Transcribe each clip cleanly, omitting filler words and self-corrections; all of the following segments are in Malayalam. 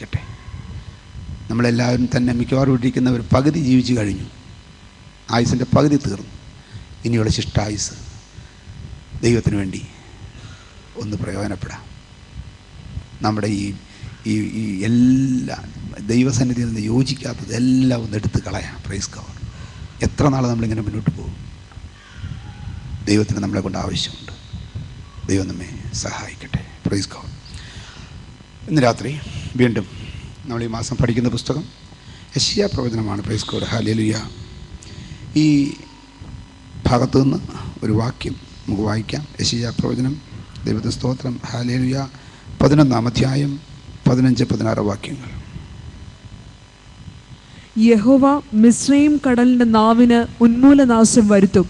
ട്ടെ നമ്മളെല്ലാവരും തന്നെ മിക്കവാറും ഇരിക്കുന്നവർ പകുതി ജീവിച്ചു കഴിഞ്ഞു, ആയുസിൻ്റെ പകുതി തീർന്നു. ഇനിയുള്ള ശിഷ്ടായുസ് ദൈവത്തിന് വേണ്ടി ഒന്ന് പ്രയോജനപ്പെടാം. നമ്മുടെ ഈ എല്ലാ ദൈവസന്നിധിയിൽ നിന്ന് യോജിക്കാത്തത് എല്ലാം ഒന്ന് എടുത്ത് കളയാം. Praise God. എത്ര നാൾ നമ്മളിങ്ങനെ മുന്നോട്ട് പോകും? ദൈവത്തിന് നമ്മളെ കൊണ്ട് ആവശ്യമുണ്ട്. ദൈവം നമ്മെ സഹായിക്കട്ടെ. Praise God. ഇന്ന് രാത്രി വീണ്ടും നമ്മൾ ഈ മാസം പഠിക്കുന്ന പുസ്തകം യെശയ്യാ പ്രവചനമാണ്. Praise God. ഹല്ലേലൂയ. ഈ ഭാഗത്തു നിന്ന് ഒരു വാക്യം നമുക്ക് വായിക്കാം. യെശയ്യാ പ്രവചനം, ദൈവത്തെ സ്തോത്രം. ഹല്ലേലൂയ. 11-ാം അധ്യായം 15-16 വാക്യങ്ങൾ. യഹോവ മിസ്രയീം കടലിന്റെ നാവിന് ഉന്മൂലനാശം വരുത്തും.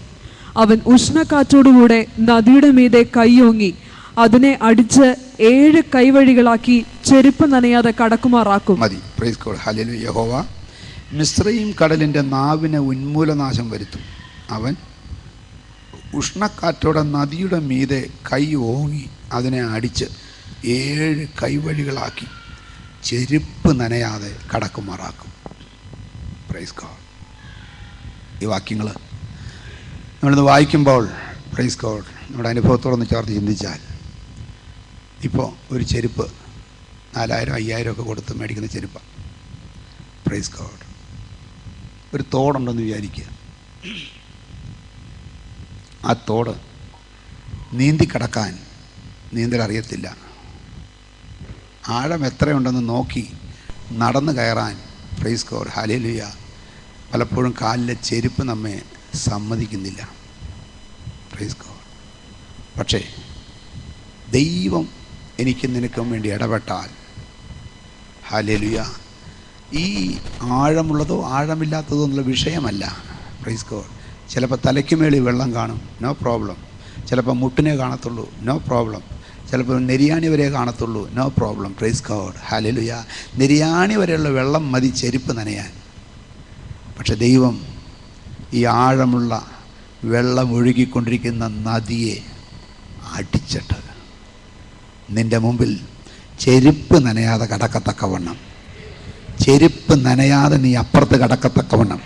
അവൻ ഉഷ്ണക്കാറ്റോടുകൂടെ നദിയുടെ മീതെ കൈയോങ്ങി അതിനെ അടിച്ച് 7 കൈവഴികളാക്കി ചെരുപ്പ് നനയാതെ കടക്കുമാറാക്കും. മതി. Price God. ഹല്ലേലൂയ. യഹോവ മിസ്രയീം കടലിൻ്റെ നാവിന് ഉന്മൂലനാശം വരുത്തും. അവൻ ഉഷ്ണക്കാറ്റോടെ നദിയുടെ മീതെ കൈ ഓങ്ങി അതിനെ അടിച്ച് 7 കൈവഴികളാക്കി ചെരുപ്പ് നനയാതെ കടക്കുമാറാക്കും. Price God. ഈ വാക്യങ്ങൾ നമ്മളിന്ന് വായിക്കുമ്പോൾ പ്രൈസ് ഗോഡ് നമ്മുടെ അനുഭവത്തോടൊന്ന് ചേർത്ത് ചിന്തിച്ചാൽ, ഇപ്പോൾ ഒരു ചെരുപ്പ് 4000-5000 ഒക്കെ കൊടുത്ത് മേടിക്കുന്ന ചെരുപ്പാണ്. Praise God. ഒരു തോടുണ്ടെന്ന് വിചാരിക്കുക. ആ തോട് നീന്തി കടക്കാൻ നീന്തൽ അറിയത്തില്ല. ആഴം എത്രയുണ്ടെന്ന് നോക്കി നടന്ന് കയറാൻ പ്രൈസ് ഗോഡ് ഹല്ലേലൂയ പലപ്പോഴും കാലിലെ ചെരുപ്പ് നമ്മെ സമ്മതിക്കുന്നില്ല. Praise God. പക്ഷേ ദൈവം എനിക്കും നിനക്കും വേണ്ടി ഇടപെട്ടാൽ ഹല്ലേലൂയ ഈ ആഴമുള്ളതോ ആഴമില്ലാത്തതോ എന്നുള്ള വിഷയമല്ല. Praise God. ചിലപ്പോൾ തലയ്ക്ക് മേളിൽ വെള്ളം കാണും, നോ പ്രോബ്ലം. ചിലപ്പോൾ മുട്ടിനെ കാണത്തുള്ളൂ, നോ പ്രോബ്ലം. ചിലപ്പോൾ നെരിയാണി വരെ കാണത്തുള്ളൂ, നോ പ്രോബ്ലം. Praise God. ഹല്ലേലൂയ. നെരിയാണി വരെയുള്ള വെള്ളം മതി ചെരുപ്പ് നനയാൻ. പക്ഷെ ദൈവം ഈ ആഴമുള്ള വെള്ളം ഒഴുകിക്കൊണ്ടിരിക്കുന്ന നദിയെ അടിച്ചിട്ട് നിൻ്റെ മുമ്പിൽ ചെരുപ്പ് നനയാതെ കടക്കത്തക്കവണ്ണം, ചെരുപ്പ് നനയാതെ നീ അപ്പുറത്ത് കടക്കത്തക്കവണ്ണം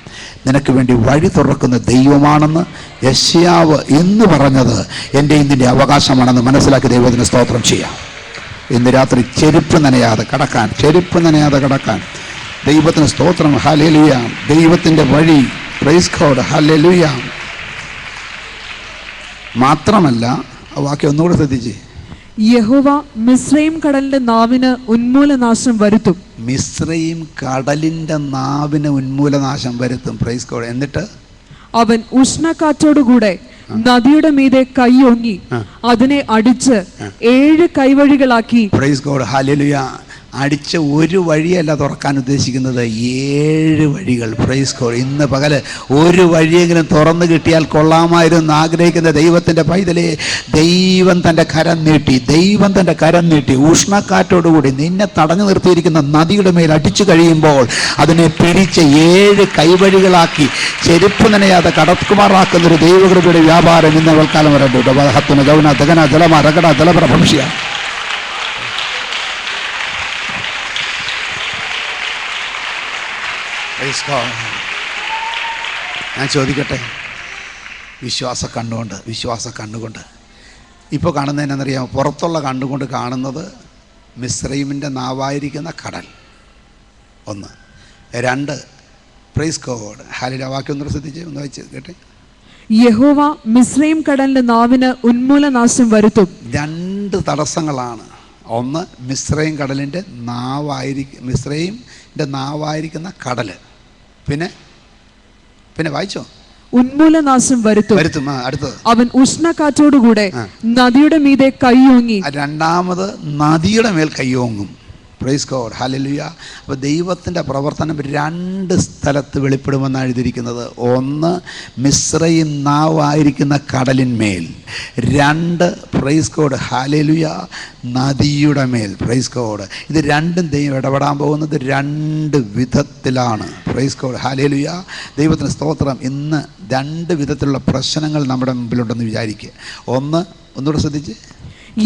നിനക്ക് വേണ്ടി വഴി തുറക്കുന്ന ദൈവമാണെന്ന് യെശയ്യാവ് എന്ന് പറഞ്ഞത് എൻ്റെ ഇതിൻ്റെ അവകാശമാണെന്ന് മനസ്സിലാക്കി ദൈവത്തിന് സ്തോത്രം ചെയ്യാം. ഇന്ന് രാത്രി ചെരുപ്പ് നനയാതെ കടക്കാൻ, ചെരുപ്പ് നനയാതെ കടക്കാൻ ദൈവത്തിന് സ്തോത്രം. ഹല്ലേലൂയ. ദൈവത്തിൻ്റെ വഴി. Price God. ഹല്ലേലൂയ. മാത്രമല്ല ആ വാക്യം ഒന്നുകൂടെ ശ്രദ്ധിച്ച്. യഹോവ മിസ്രയീം കടലിന്റെ നാവിന് ഉന്മൂലനാശം വരുത്തും. മിസ്രയീം കടലിൻ്റെ നാവിന് ഉന്മൂലനാശം വരുത്തും. Price God. എന്നിട്ട് അവൻ ഉഷ്ണക്കാറ്റോടുകൂടെ നദിയുടെ മീതെ കൈയോങ്ങി അതിനെ അടിച്ച് 7 കൈവഴികളാക്കി. Price God. ഹല്ലേലൂയ. അടിച്ച ഒരു വഴിയല്ല തുറക്കാൻ ഉദ്ദേശിക്കുന്നത്, 7 വഴികൾ. Price God. ഇന്ന് പകല് ഒരു വഴിയെങ്കിലും തുറന്നു കിട്ടിയാൽ കൊള്ളാമായിരുന്നു ആഗ്രഹിക്കുന്ന ദൈവത്തിൻ്റെ പൈതലേ, ദൈവം തൻ്റെ കരം നീട്ടി, ദൈവം തൻ്റെ കരം നീട്ടി ഉഷ്ണക്കാറ്റോടുകൂടി നിന്നെ തടഞ്ഞു നിർത്തിയിരിക്കുന്ന നദിയുടെ മേൽ അടിച്ചു കഴിയുമ്പോൾ അതിനെ പിടിച്ച് 7 കൈവഴികളാക്കി ചെരുപ്പ് നനയാതെ കടക്കുമാറാക്കുന്നൊരു ദൈവകൃപയുടെ വ്യാപാരം ഇന്ന് വൽക്കാലം വരണ്ടു. ഹത്തുന ഗൗന ദഗന ജലമ രഗട ജലപ്രഭംഷ്യ. ഞാൻ ചോദിക്കട്ടെ, വിശ്വാസ കണ്ണുകൊണ്ട് ഇപ്പോൾ കാണുന്നതിനെന്നറിയാമോ? പുറത്തുള്ള കണ്ണുകൊണ്ട് കാണുന്നത് മിസ്രയീമിൻ്റെ നാവായിരിക്കുന്ന കടൽ. 1. 2 പ്രൈസ് ഗോഡ്. ഹല്ലേലൂയ. വാക്യം ഒന്ന് ശ്രദ്ധിച്ച് ഒന്ന് വായിച്ച് കേട്ടെ. യഹോവ മിസ്രയീം കടലിന്റെ നാവിന് ഉന്മൂലനാശം വരുത്തും. 2 തടസ്സങ്ങളാണ്. 1 മിസ്രയീം കടലിൻ്റെ മിസ്രയീമിൻ്റെ നാവായിരിക്കുന്ന കടൽ. പിന്നെ വായിച്ചോ. ഉന്മൂലനാശം വരുത്തും. അടുത്തത് അവൻ ഉഷ്ണക്കാറ്റോടുകൂടെ നദിയുടെ മീതെ കൈയോങ്ങി. രണ്ടാമത് നദിയുടെ മേൽ കൈയോങ്ങും. Price God. ഹല്ലേലൂയ. അപ്പോൾ ദൈവത്തിൻ്റെ പ്രവർത്തനം 2 സ്ഥലത്ത് വെളിപ്പെടുമെന്നാണ് എഴുതിയിരിക്കുന്നത്. 1 മിസ്രയീം നാവായിരിക്കുന്ന കടലിന്മേൽ, 2 പ്രൈസ് ഗോഡ് ഹല്ലേലൂയ നദിയുടെ മേൽ. Praise God. ഇത് രണ്ടും ദൈവം ഇടപെടാൻ പോകുന്നത് 2 വിധത്തിലാണ്. പ്രൈസ് ഗോഡ് ഹല്ലേലൂയ. ദൈവത്തിന് സ്തോത്രം. ഇന്ന് 2 വിധത്തിലുള്ള പ്രശ്നങ്ങൾ നമ്മുടെ മുമ്പിലുണ്ടെന്ന് വിചാരിക്കുക. ഒന്നുകൂടെ ശ്രദ്ധിച്ച്.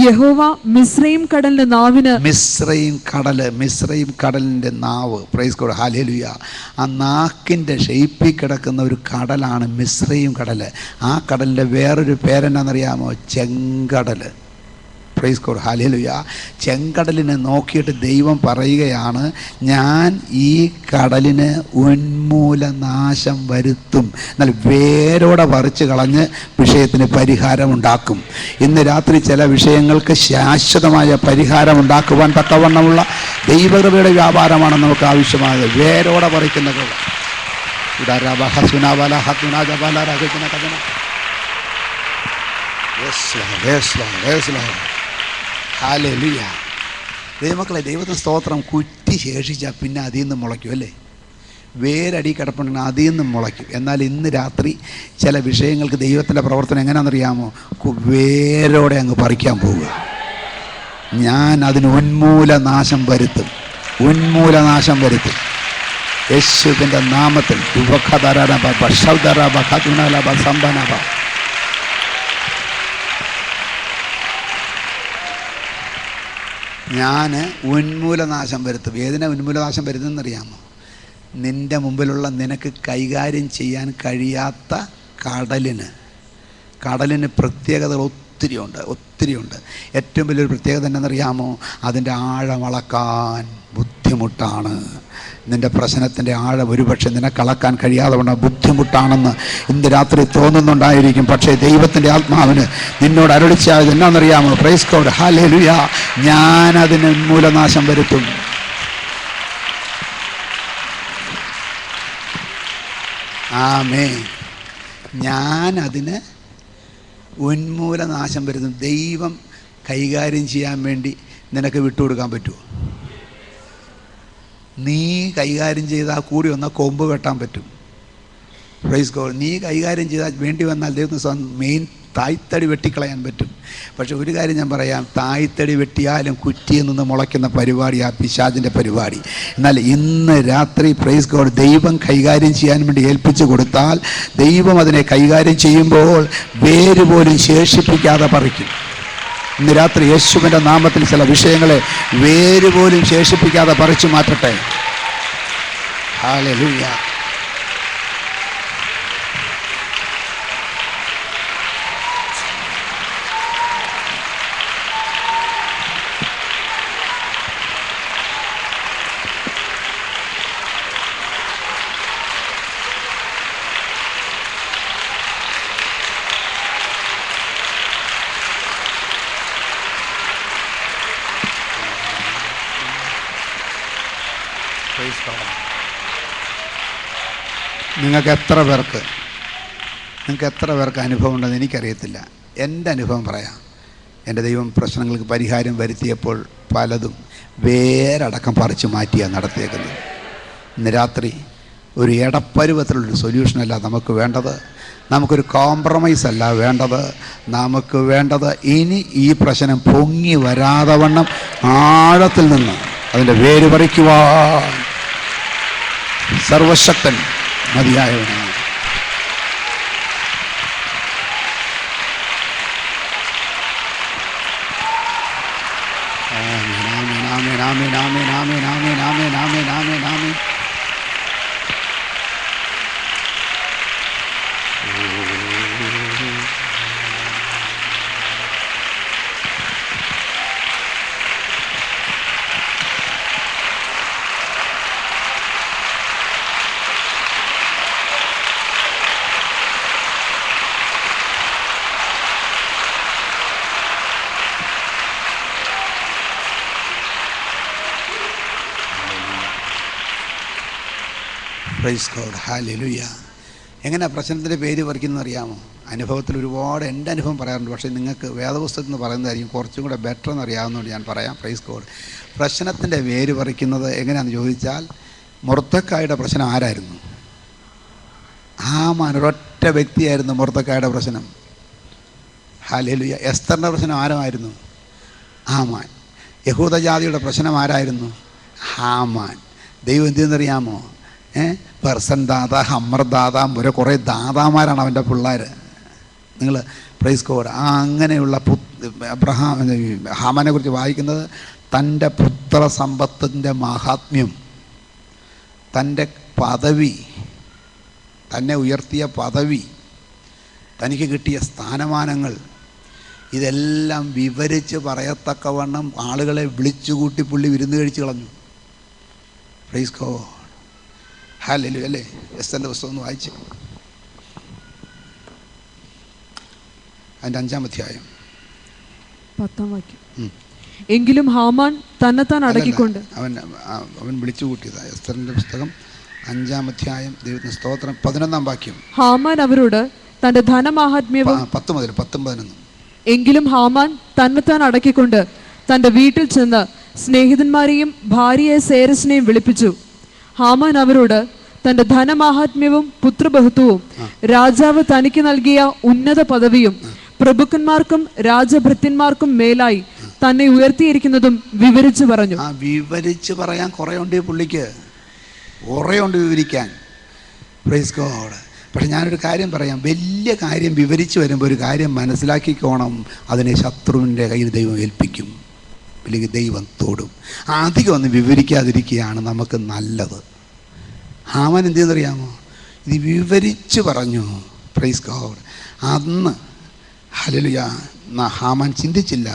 യഹോവ മിസ്രയീം കടലിന്റെ നാവിന് മിസ്രയീം കടലിൻ്റെ നാവ്, പ്രൈസ് ഗോഡ്, ഹല്ലേലൂയ. ആ നാക്കിൻ്റെ ഷെയ്പ്പിൽ കിടക്കുന്ന ഒരു കടലാണ് മിസ്രയീം കടൽ. ആ കടലിൻ്റെ വേറൊരു പേരെന്നാണെന്നറിയാമോ? ചെങ്കടൽ. Price God, hallelujah. ചെങ്കടലിനെ നോക്കിയിട്ട് ദൈവം പറയുകയാണ്, ഞാൻ ഈ കടലിന് ഉന്മൂലനാശം വരുത്തും, എന്നാൽ വേരോടെ പറിച്ചു കളഞ്ഞ് വിഷയത്തിന് പരിഹാരമുണ്ടാക്കും. ഇന്ന് രാത്രി ചില വിഷയങ്ങൾക്ക് ശാശ്വതമായ പരിഹാരമുണ്ടാക്കുവാൻ തക്കവണ്ണമുള്ള ദൈവകൃപയുടെ വ്യാപാരമാണ് നമുക്ക് ആവശ്യമായത്. വേരോടെ പറിക്കുന്ന കൃപ. ഹല്ലേലൂയ. ദൈവമക്കളെ, ദൈവത്തിന് സ്തോത്രം. കുറ്റി ശേഷിച്ചാൽ പിന്നെ അതിൽ നിന്ന് മുളയ്ക്കും, അല്ലേ? വേരടി കിടപ്പുണ്ടെങ്കിൽ അതിൽ നിന്ന് മുളയ്ക്കും. എന്നാൽ ഇന്ന് രാത്രി ചില വിഷയങ്ങൾക്ക് ദൈവത്തിൻ്റെ പ്രവർത്തനം എങ്ങനെയാണെന്നറിയാമോ? വേരോടെ അങ്ങ് പറിക്കാൻ പോവുക. ഞാൻ അതിന് ഉന്മൂലനാശം വരുത്തും, ഉന്മൂലനാശം വരുത്തും യേശുവിൻ്റെ നാമത്തിൽ. ഞാൻ ഉന്മൂലനാശം വരുത്തും. ഏതിനെ ഉന്മൂലനാശം വരുത്തുന്നറിയാമോ? നിൻ്റെ മുമ്പിലുള്ള നിനക്ക് കൈകാര്യം ചെയ്യാൻ കഴിയാത്ത കടലിന് പ്രത്യേകതകൾ ഒത്തിരിയുണ്ട്. ഏറ്റവും വലിയൊരു പ്രത്യേകത എന്നറിയാമോ? അതിൻ്റെ ആഴം അളക്കാൻ ബുദ്ധിമുട്ടാണ്. നിൻ്റെ പ്രശ്നത്തിൻ്റെ ആഴം ഒരുപക്ഷെ നിനക്കളക്കാൻ കഴിയാതെ കൊണ്ട് ബുദ്ധിമുട്ടാണെന്ന് ഇന്ന് രാത്രി തോന്നുന്നുണ്ടായിരിക്കും. പക്ഷേ ദൈവത്തിൻ്റെ ആത്മാവിന് നിന്നോട് അരുളിച്ചായത് എന്നാണെന്നറിയാമോ? പ്രൈസ് ഗോഡ്, ഹല്ലേലൂയ. ഞാനതിന് ഉന്മൂലനാശം വരുത്തും. ആമേൻ. ഞാനതിന് ഉന്മൂലനാശം വരുത്തും. ദൈവം കൈകാര്യം ചെയ്യാൻ വേണ്ടി നിനക്ക് വിട്ടുകൊടുക്കാൻ പറ്റുമോ? നീ കൈകാര്യം ചെയ്താൽ കൂടി വന്നാൽ കൊമ്പ് വെട്ടാൻ പറ്റും. Praise God. നീ കൈകാര്യം ചെയ്താൽ വേണ്ടി വന്നാൽ ദൈവത്തിന് മെയിൻ തായ്തടി വെട്ടിക്കളയാൻ പറ്റും. പക്ഷെ ഒരു കാര്യം ഞാൻ പറയാം, തായ്തടി വെട്ടിയാലും കുറ്റിയിൽ നിന്ന് മുളയ്ക്കുന്ന പരിപാടി ആ പിശാചിൻ്റെ പരിപാടി. എന്നാൽ ഇന്ന് രാത്രി പ്രൈസ് ഗോഡ്, ദൈവം കൈകാര്യം ചെയ്യാൻ വേണ്ടി ഏൽപ്പിച്ചു കൊടുത്താൽ ദൈവം അതിനെ കൈകാര്യം ചെയ്യുമ്പോൾ വേര് പോലും ശേഷിപ്പിക്കാതെ പറിക്കും. ഇന്ന് രാത്രി യേശുവിൻ്റെ നാമത്തിൽ ചില വിഷയങ്ങളെ വേര് പോലും ശേഷിപ്പിക്കാതെ പറിച്ചു മാറ്റട്ടെ. ഹല്ലേലൂയ. നിങ്ങൾക്ക് എത്ര പേർക്ക് അനുഭവം ഉണ്ടെന്ന് എനിക്കറിയത്തില്ല. എൻ്റെ അനുഭവം പറയാം. എൻ്റെ ദൈവം പ്രശ്നങ്ങൾക്ക് പരിഹാരം വരുത്തിയപ്പോൾ പലതും വേരടക്കം പറിച്ചു മാറ്റിയാണ് നടത്തിയേക്കുന്നത്. ഇന്ന് രാത്രി ഒരു ഇടപ്പരുവത്തിലുള്ളൊരു സൊല്യൂഷനല്ല നമുക്ക് വേണ്ടത്, നമുക്കൊരു കോംപ്രമൈസ് അല്ല വേണ്ടത്. നമുക്ക് വേണ്ടത് ഇനി ഈ പ്രശ്നം പൊങ്ങി വരാതെ വണ്ണം ആഴത്തിൽ നിന്ന് അതിൻ്റെ വേര് പറിക്കുവാൻ സർവശക്തൻ മതിയായവനാണ്. Price God, hallelujah. എങ്ങനെ പ്രശ്നത്തിൻ്റെ പേര് പറിക്കുന്നത് അറിയാമോ? അനുഭവത്തിൽ ഒരുപാട് എൻ്റെ അനുഭവം പറയാറുണ്ട്. പക്ഷേ നിങ്ങൾക്ക് വേദപുസ്തകത്തിൽ നിന്ന് പറയുന്നതായിരിക്കും കുറച്ചും കൂടെ ബെറ്റർ എന്ന് അറിയാവുന്നതുകൊണ്ട് ഞാൻ പറയാം. Praise God. പ്രശ്നത്തിൻ്റെ വേര് പറിക്കുന്നത് എങ്ങനെയാണെന്ന് ചോദിച്ചാൽ, മൊർദെഖായിയുടെ പ്രശ്നം ആരായിരുന്നു? ഹാമാൻ ഒരൊറ്റ വ്യക്തിയായിരുന്നു മൊർദെഖായിയുടെ പ്രശ്നം. ഹല്ലേലൂയ. എസ്തറിൻ്റെ പ്രശ്നം ആരായിരുന്നു? ഹാമാൻ. യഹൂദജാതിയുടെ പ്രശ്നം ആരായിരുന്നു? ഹാമാൻ. ദൈവം എന്തെന്നറിയാമോ? പെർസൻ ദാത, ഹമ്മർ ദാത, കുറേ ദാതാമാരാണ് അവൻ്റെ പിള്ളേർ. നിങ്ങൾ പ്രൈസ് ഗോഡ്. അങ്ങനെയുള്ള ഹാമാനെ കുറിച്ച് വായിക്കുന്നത് തൻ്റെ പുത്രസമ്പത്തിൻ്റെ മാഹാത്മ്യം, തൻ്റെ പദവി, തന്നെ ഉയർത്തിയ പദവി, തനിക്ക് കിട്ടിയ സ്ഥാനമാനങ്ങൾ, ഇതെല്ലാം വിവരിച്ച് പറയത്തക്കവണ്ണം ആളുകളെ വിളിച്ചുകൂട്ടി പുള്ളി വിരുന്ന് കഴിച്ച് കളഞ്ഞു. Price God, hallelujah. അല്ലേ? എസ്തറിൻ്റെ പുസ്തകം ഒന്ന് വായിച്ചു, അതിൻ്റെ 5-ാം അധ്യായം 10-ാം വാക്യം. എങ്കിലും ഹാമാൻ തന്നെത്താൻ അടക്കിക്കൊണ്ട് അവൻ വിളിച്ചു കൂട്ടിയതാണ്. എസ്തറിൻ്റെ പുസ്തകം 5-ാം അധ്യായം, ദൈവത്തിന് സ്തോത്രം, 11-ാം വാക്യം. ഹാമാൻ അവരോട് തന്റെ ധനമാഹാത്മ്യവും 10 മുതൽ 10-11. എങ്കിലും ഹാമാൻ തന്നെത്താൻ അടക്കിക്കൊണ്ട് തന്റെ വീട്ടിൽ ചെന്ന് സ്നേഹിതന്മാരെയും ഭാര്യയെ സേരസിനെയും വിളിപ്പിച്ചു. ഹാമാൻ അവരോട് തന്റെ ധനമാഹാത്മ്യവും പുത്രബഹുത്വവും രാജാവ് തനിക്ക് നൽകിയ ഉന്നത പദവിയും പ്രഭുക്കന്മാർക്കും രാജഭൃത്യന്മാർക്കും മേലായി തന്നെ ഉയർത്തിയിരിക്കുന്നതും വിവരിച്ചു പറഞ്ഞു. വിവരിച്ച് പറയാൻ കുറേ ഉണ്ട് പുള്ളിക്ക്, കുറേ ഉണ്ട് വിവരിക്കാൻ. Praise God. പക്ഷെ ഞാനൊരു കാര്യം പറയാം, വലിയ കാര്യം വിവരിച്ച് വരുമ്പോൾ ഒരു കാര്യം മനസ്സിലാക്കിക്കോണം, അതിനെ ശത്രുവിൻ്റെ കയ്യിൽ ദൈവം ഏൽപ്പിക്കും, അല്ലെങ്കിൽ ദൈവം തൊടും. അധികം ഒന്നും വിവരിക്കാതിരിക്കുകയാണ് നമുക്ക് നല്ലത്. ഹാമാൻ എന്ത് ചെയ്യുന്നറിയാമോ? ഇത് വിവരിച്ച് പറഞ്ഞു. Praise God. അന്ന് ഹല്ലേലൂയ ഹാമാൻ ചിന്തിച്ചില്ല.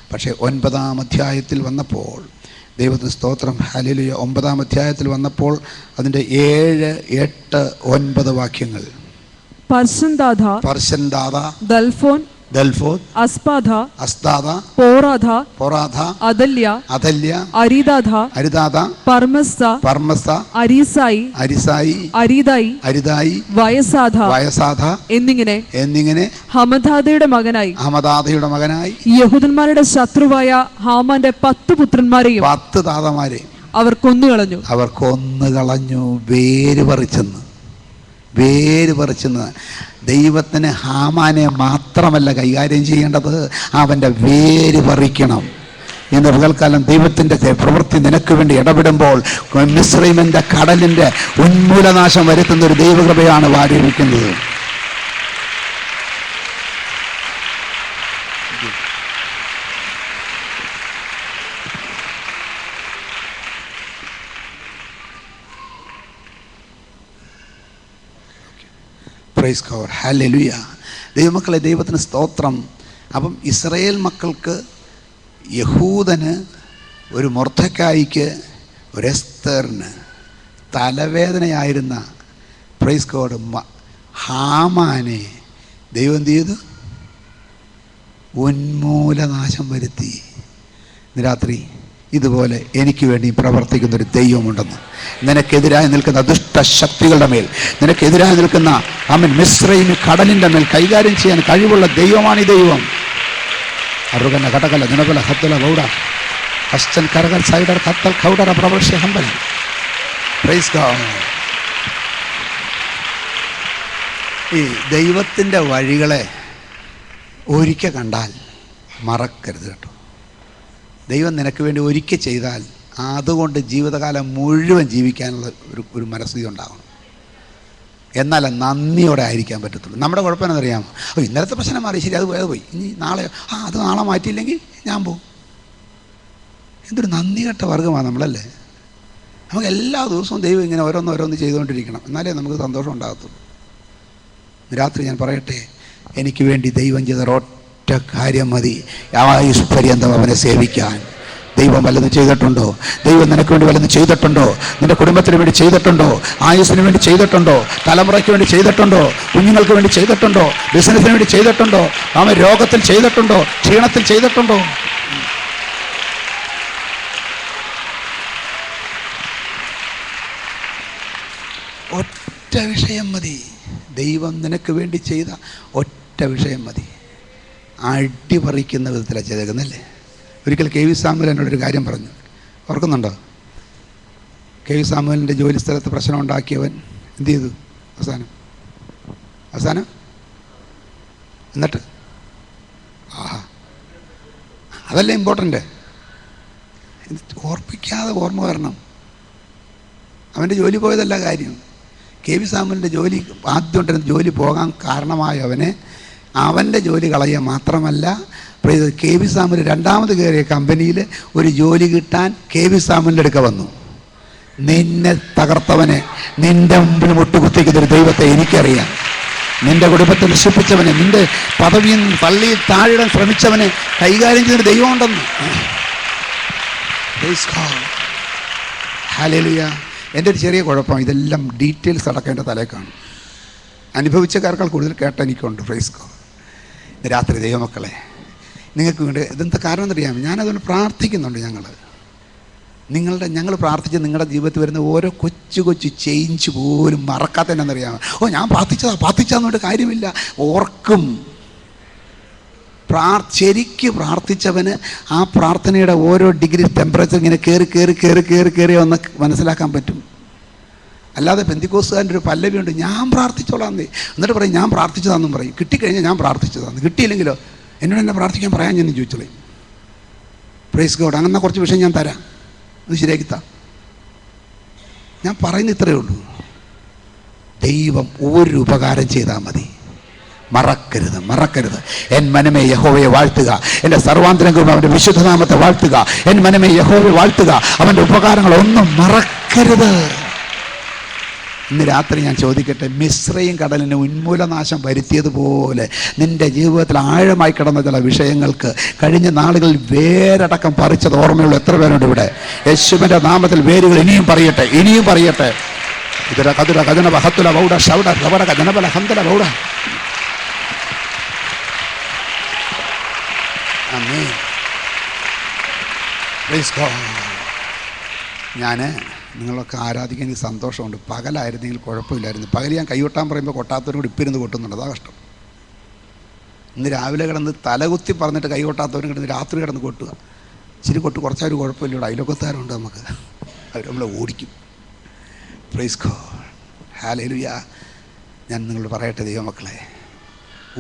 പക്ഷേ 9-ാം അധ്യായത്തിൽ വന്നപ്പോൾ, ദൈവത്തിന് സ്തോത്രം, ഹല്ലേലൂയ, 9-ാം അധ്യായത്തിൽ വന്നപ്പോൾ അതിൻ്റെ 7, 8, 9 വാക്യങ്ങൾ. പർശൻദാഥ, ദൽഫോൻ, അസ്പാദ, പോറാഥ, അദല്യ, അരിദാഥ, പർമസ, അരീസായി, അരിദായി, വയസാഥ എന്നിങ്ങനെ ഹമദാഥയുടെ മകനായി യഹൂദന്മാരുടെ ശത്രുവായ ഹാമാന്റെ 10 പുത്രന്മാരെയും 10 താതമാരെയും അവർ കൊന്നുകളഞ്ഞു. വേര് പറിച്ചെന്ന്. ദൈവത്തിന് ഹാമാനെ മാത്രമല്ല കൈകാര്യം ചെയ്യേണ്ടത്, അവൻ്റെ വേര് പറിക്കണം. ഇന്ന് പകൽക്കാലം ദൈവത്തിൻ്റെ പ്രവൃത്തി നിനക്ക് വേണ്ടി ഇടപെടുമ്പോൾ മിസ്രൈമിൻ്റെ കടലിൻ്റെ ഉന്മൂലനാശം വരുത്തുന്ന ഒരു ദൈവകൃപയാണ് വാരിയിരിക്കുന്നത്. പ്രൈസ് ഗോഡ്, ഹല്ലേലൂയ. ദൈവമക്കളെ, ദൈവത്തിന് സ്തോത്രം. അപ്പം ഇസ്രായേൽ മക്കൾക്ക്, യഹൂദന്, ഒരു മൊർദെഖായിക്ക്, ഒരു എസ്തറിന് തലവേദനയായിരുന്ന പ്രൈസ് ഗോഡ് ഹാമാനെ ദൈവം എന്ത് ചെയ്തു? ഉന്മൂലനാശം വരുത്തി. ഇന്ന് രാത്രി ഇതുപോലെ എനിക്ക് വേണ്ടി പ്രവർത്തിക്കുന്നൊരു ദൈവമുണ്ടെന്ന്, നിനക്കെതിരായി നിൽക്കുന്ന ദുഷ്ടശക്തികളുടെ മേൽ, നിനക്കെതിരായി നിൽക്കുന്ന മിസ്രൈമി കടലിൻ്റെ മേൽ കൈകാര്യം ചെയ്യാൻ കഴിവുള്ള ദൈവമാണ് ഈ ദൈവം. അറുകന കടകല നിനകല ഹത്തല ഗൗഡ ഹസ്റ്റൻ കരകൽ സൈഡർ കത്തൽ ഖൗഡറ പ്രവർശ്യ ഹമ്പൽ. Praise God. ഈ ദൈവത്തിൻ്റെ വഴികളെ ഒരിക്കൽ കണ്ടാൽ മറക്കരുത് കേട്ടോ. ദൈവം നിനക്ക് വേണ്ടി ഒരിക്കൽ ചെയ്താൽ അതുകൊണ്ട് ജീവിതകാലം മുഴുവൻ ജീവിക്കാനുള്ള ഒരു മനസ്ഥിതി ഉണ്ടാകണം. എന്നാലേ നന്ദിയോടെ ആയിരിക്കാൻ പറ്റത്തുള്ളൂ. നമ്മുടെ കുഴപ്പമെന്നറിയാമോ? ഇന്നലത്തെ പ്രശ്നം മാറി, ശരി, അത് പോയി, ഇനി നാളെ അത് നാളെ മാറ്റിയില്ലെങ്കിൽ ഞാൻ പോകും. എന്തൊരു നന്ദി കെട്ട വർഗമാണ് നമ്മളല്ലേ. നമുക്ക് എല്ലാ ദിവസവും ദൈവം ഇങ്ങനെ ഓരോന്ന് ചെയ്തുകൊണ്ടിരിക്കണം, എന്നാലേ നമുക്ക് സന്തോഷം ഉണ്ടാകത്തുള്ളൂ. രാത്രി ഞാൻ പറയട്ടെ, എനിക്ക് വേണ്ടി ദൈവം ചെയ്ത ഒറ്റ കാര്യം മതി, ആയുഷ്പര്യന്തം അവനെ സേവിക്കാൻ. ദൈവം വല്ലതും ചെയ്തിട്ടുണ്ടോ? ദൈവം നിനക്ക് വേണ്ടി വല്ലതും ചെയ്തിട്ടുണ്ടോ? നിന്റെ കുടുംബത്തിന് വേണ്ടി ചെയ്തിട്ടുണ്ടോ? ആയുസ്സിന് വേണ്ടി ചെയ്തിട്ടുണ്ടോ? തലമുറയ്ക്ക് വേണ്ടി ചെയ്തിട്ടുണ്ടോ? കുഞ്ഞുങ്ങൾക്ക് വേണ്ടി ചെയ്തിട്ടുണ്ടോ? ബിസിനസ്സിന് വേണ്ടി ചെയ്തിട്ടുണ്ടോ? അവൻ രോഗത്തിൽ ചെയ്തിട്ടുണ്ടോ? ക്ഷീണത്തിൽ ചെയ്തിട്ടുണ്ടോ? ഒറ്റ വിഷയം മതി. ദൈവം നിനക്ക് വേണ്ടി ചെയ്ത ഒറ്റ വിഷയം മതി. അടിപറിക്കുന്ന വിധത്തിലാണ് ചെയ്തേക്കുന്നല്ലേ. ഒരിക്കൽ KV സാമുവൽ എന്നോടൊരു കാര്യം പറഞ്ഞു, ഓർക്കുന്നുണ്ടോ? KV സാമുവലിൻ്റെ ജോലി സ്ഥലത്ത് പ്രശ്നം ഉണ്ടാക്കിയവൻ എന്ത് ചെയ്തു? അവസാനം എന്നിട്ട് അതല്ലേ ഇമ്പോർട്ടൻ്റ്. ഓർപ്പിക്കാതെ ഓർമ്മ വരണം. അവൻ്റെ ജോലി പോയതല്ല കാര്യം. KV സാമുവലിൻ്റെ ജോലി ആദ്യം ഉണ്ടായിരുന്ന ജോലി പോകാൻ കാരണമായവനെ അവൻ്റെ ജോലി കളയുക മാത്രമല്ല, കെ വി സാമുൽ രണ്ടാമത് കയറിയ കമ്പനിയിൽ ഒരു ജോലി കിട്ടാൻ കെ വി സാമുലിൻ്റെ അടുക്ക വന്നു. നിന്നെ തകർത്തവനെ, നിന്റെ മുമ്പിൽ മുട്ടുകുത്തിക്കുന്നൊരു ദൈവത്തെ എനിക്കറിയാം. നിന്റെ കുടുംബത്തെ നശിപ്പിച്ചവനെ, നിന്റെ പദവിയിൽ പള്ളിയിൽ താഴിടാൻ ശ്രമിച്ചവനെ കൈകാര്യം ചെയ്യുന്ന ദൈവമുണ്ടെന്ന്. ഹല്ലേലൂയ. എൻ്റെ ഒരു ചെറിയ കുഴപ്പം, ഇതെല്ലാം ഡീറ്റെയിൽസ് അടക്കം എൻ്റെ തലയിൽ കാണും. അനുഭവിച്ചക്കാർക്കാൾ കൂടുതൽ കേട്ട എനിക്കുണ്ട്. Praise God. രാത്രി ദൈവമക്കളെ, നിങ്ങൾക്ക് വേണ്ടി ഇതെന്താ കാരണം എന്നറിയാം, ഞാനതുകൊണ്ട് പ്രാർത്ഥിക്കുന്നുണ്ട്. ഞങ്ങൾ പ്രാർത്ഥിച്ച് നിങ്ങളുടെ ജീവിതത്തിൽ വരുന്ന ഓരോ കൊച്ചു കൊച്ചു ചേഞ്ച് പോലും മറക്കാത്തതെന്നറിയാമോ? ഞാൻ പ്രാർത്ഥിച്ചതെന്നുകൊണ്ട് കാര്യമില്ല, ഓർക്കും. ശരിക്ക് പ്രാർത്ഥിച്ചവന് ആ പ്രാർത്ഥനയുടെ ഓരോ ഡിഗ്രി ടെമ്പറേച്ചർ ഇങ്ങനെ കയറി ഒന്ന് മനസ്സിലാക്കാൻ പറ്റും. അല്ലാതെ പെന്തിക്കോസുകാരൻ്റെ ഒരു പല്ലവിയുണ്ട്, ഞാൻ പ്രാർത്ഥിച്ചോളാം എന്നേ, എന്നിട്ട് പറയും ഞാൻ പ്രാർത്ഥിച്ചതാണെന്നും പറയും. കിട്ടിക്കഴിഞ്ഞാൽ ഞാൻ പ്രാർത്ഥിച്ചതാണെന്ന്, കിട്ടിയില്ലെങ്കിലോ എന്നോട് എന്നെ പ്രാർത്ഥിക്കാൻ പറയാൻ ഞാൻ ചോദിച്ചോളൂ. Praise God. അങ്ങനെ കുറച്ച് വിഷയം ഞാൻ തരാം, ഇത് ശരിയാക്കിത്താ. ഞാൻ പറയുന്ന ഇത്രയേ ഉള്ളൂ, ദൈവം ഒരു ഉപകാരം ചെയ്താൽ മതി. മറക്കരുത്. എൻ മനമേ യഹോവയെ വാഴ്ത്തുക, എൻ്റെ സർവാന്തരംഗവും അവൻ്റെ വിശുദ്ധനാമത്തെ വാഴ്ത്തുക. എൻ മനമേ യഹോവയെ വാഴ്ത്തുക, അവൻ്റെ ഉപകാരങ്ങളൊന്നും മറക്കരുത്. ഇന്ന് രാത്രി ഞാൻ ചോദിക്കട്ടെ, മിസ്രയീം കടലിന് ഉന്മൂലനാശം വരുത്തിയതുപോലെ നിൻ്റെ ജീവിതത്തിൽ ആഴമായി കിടന്ന ചില വിഷയങ്ങൾക്ക് കഴിഞ്ഞ നാളുകളിൽ വേരടക്കം പറിച്ചത് ഓർമ്മയുള്ള എത്ര പേരുണ്ട് ഇവിടെ? യേശുവിൻ്റെ നാമത്തിൽ വേരുകൾ ഇനിയും പറയട്ടെ. ഇതിര കതുര കഥന ബഹത്തുല ബൗഡ ഷൗഡ ലവട ജനബല ഹന്തല ബൗഡ. ഞാൻ നിങ്ങളൊക്കെ ആരാധിക്കാൻ എനിക്ക് സന്തോഷമുണ്ട്. പകലായിരുന്നെങ്കിൽ കുഴപ്പമില്ലായിരുന്നു. പകൽ ഞാൻ കൈകൊട്ടാൻ പറയുമ്പോൾ കൊട്ടാത്തവരും കൂടി ഇപ്പിരുന്ന് കൊട്ടുന്നുണ്ട്, അതാ കഷ്ടം. ഇന്ന് രാവിലെ കിടന്ന് തലകുത്തി പറഞ്ഞിട്ട് കൈകൊട്ടാത്തവരും കിടന്ന് രാത്രി കിടന്ന് കൊട്ടുക. ഇച്ചിരി കൊട്ട് കുറച്ചൊരു കുഴപ്പമില്ല. അയൽവക്കത്താരുണ്ട് നമുക്ക്, അവർ നമ്മളെ ഓടിക്കും. Price God. ഹല്ലേലൂയ. ഞാൻ നിങ്ങളോട് പറയട്ടെ ദൈവമക്കളെ,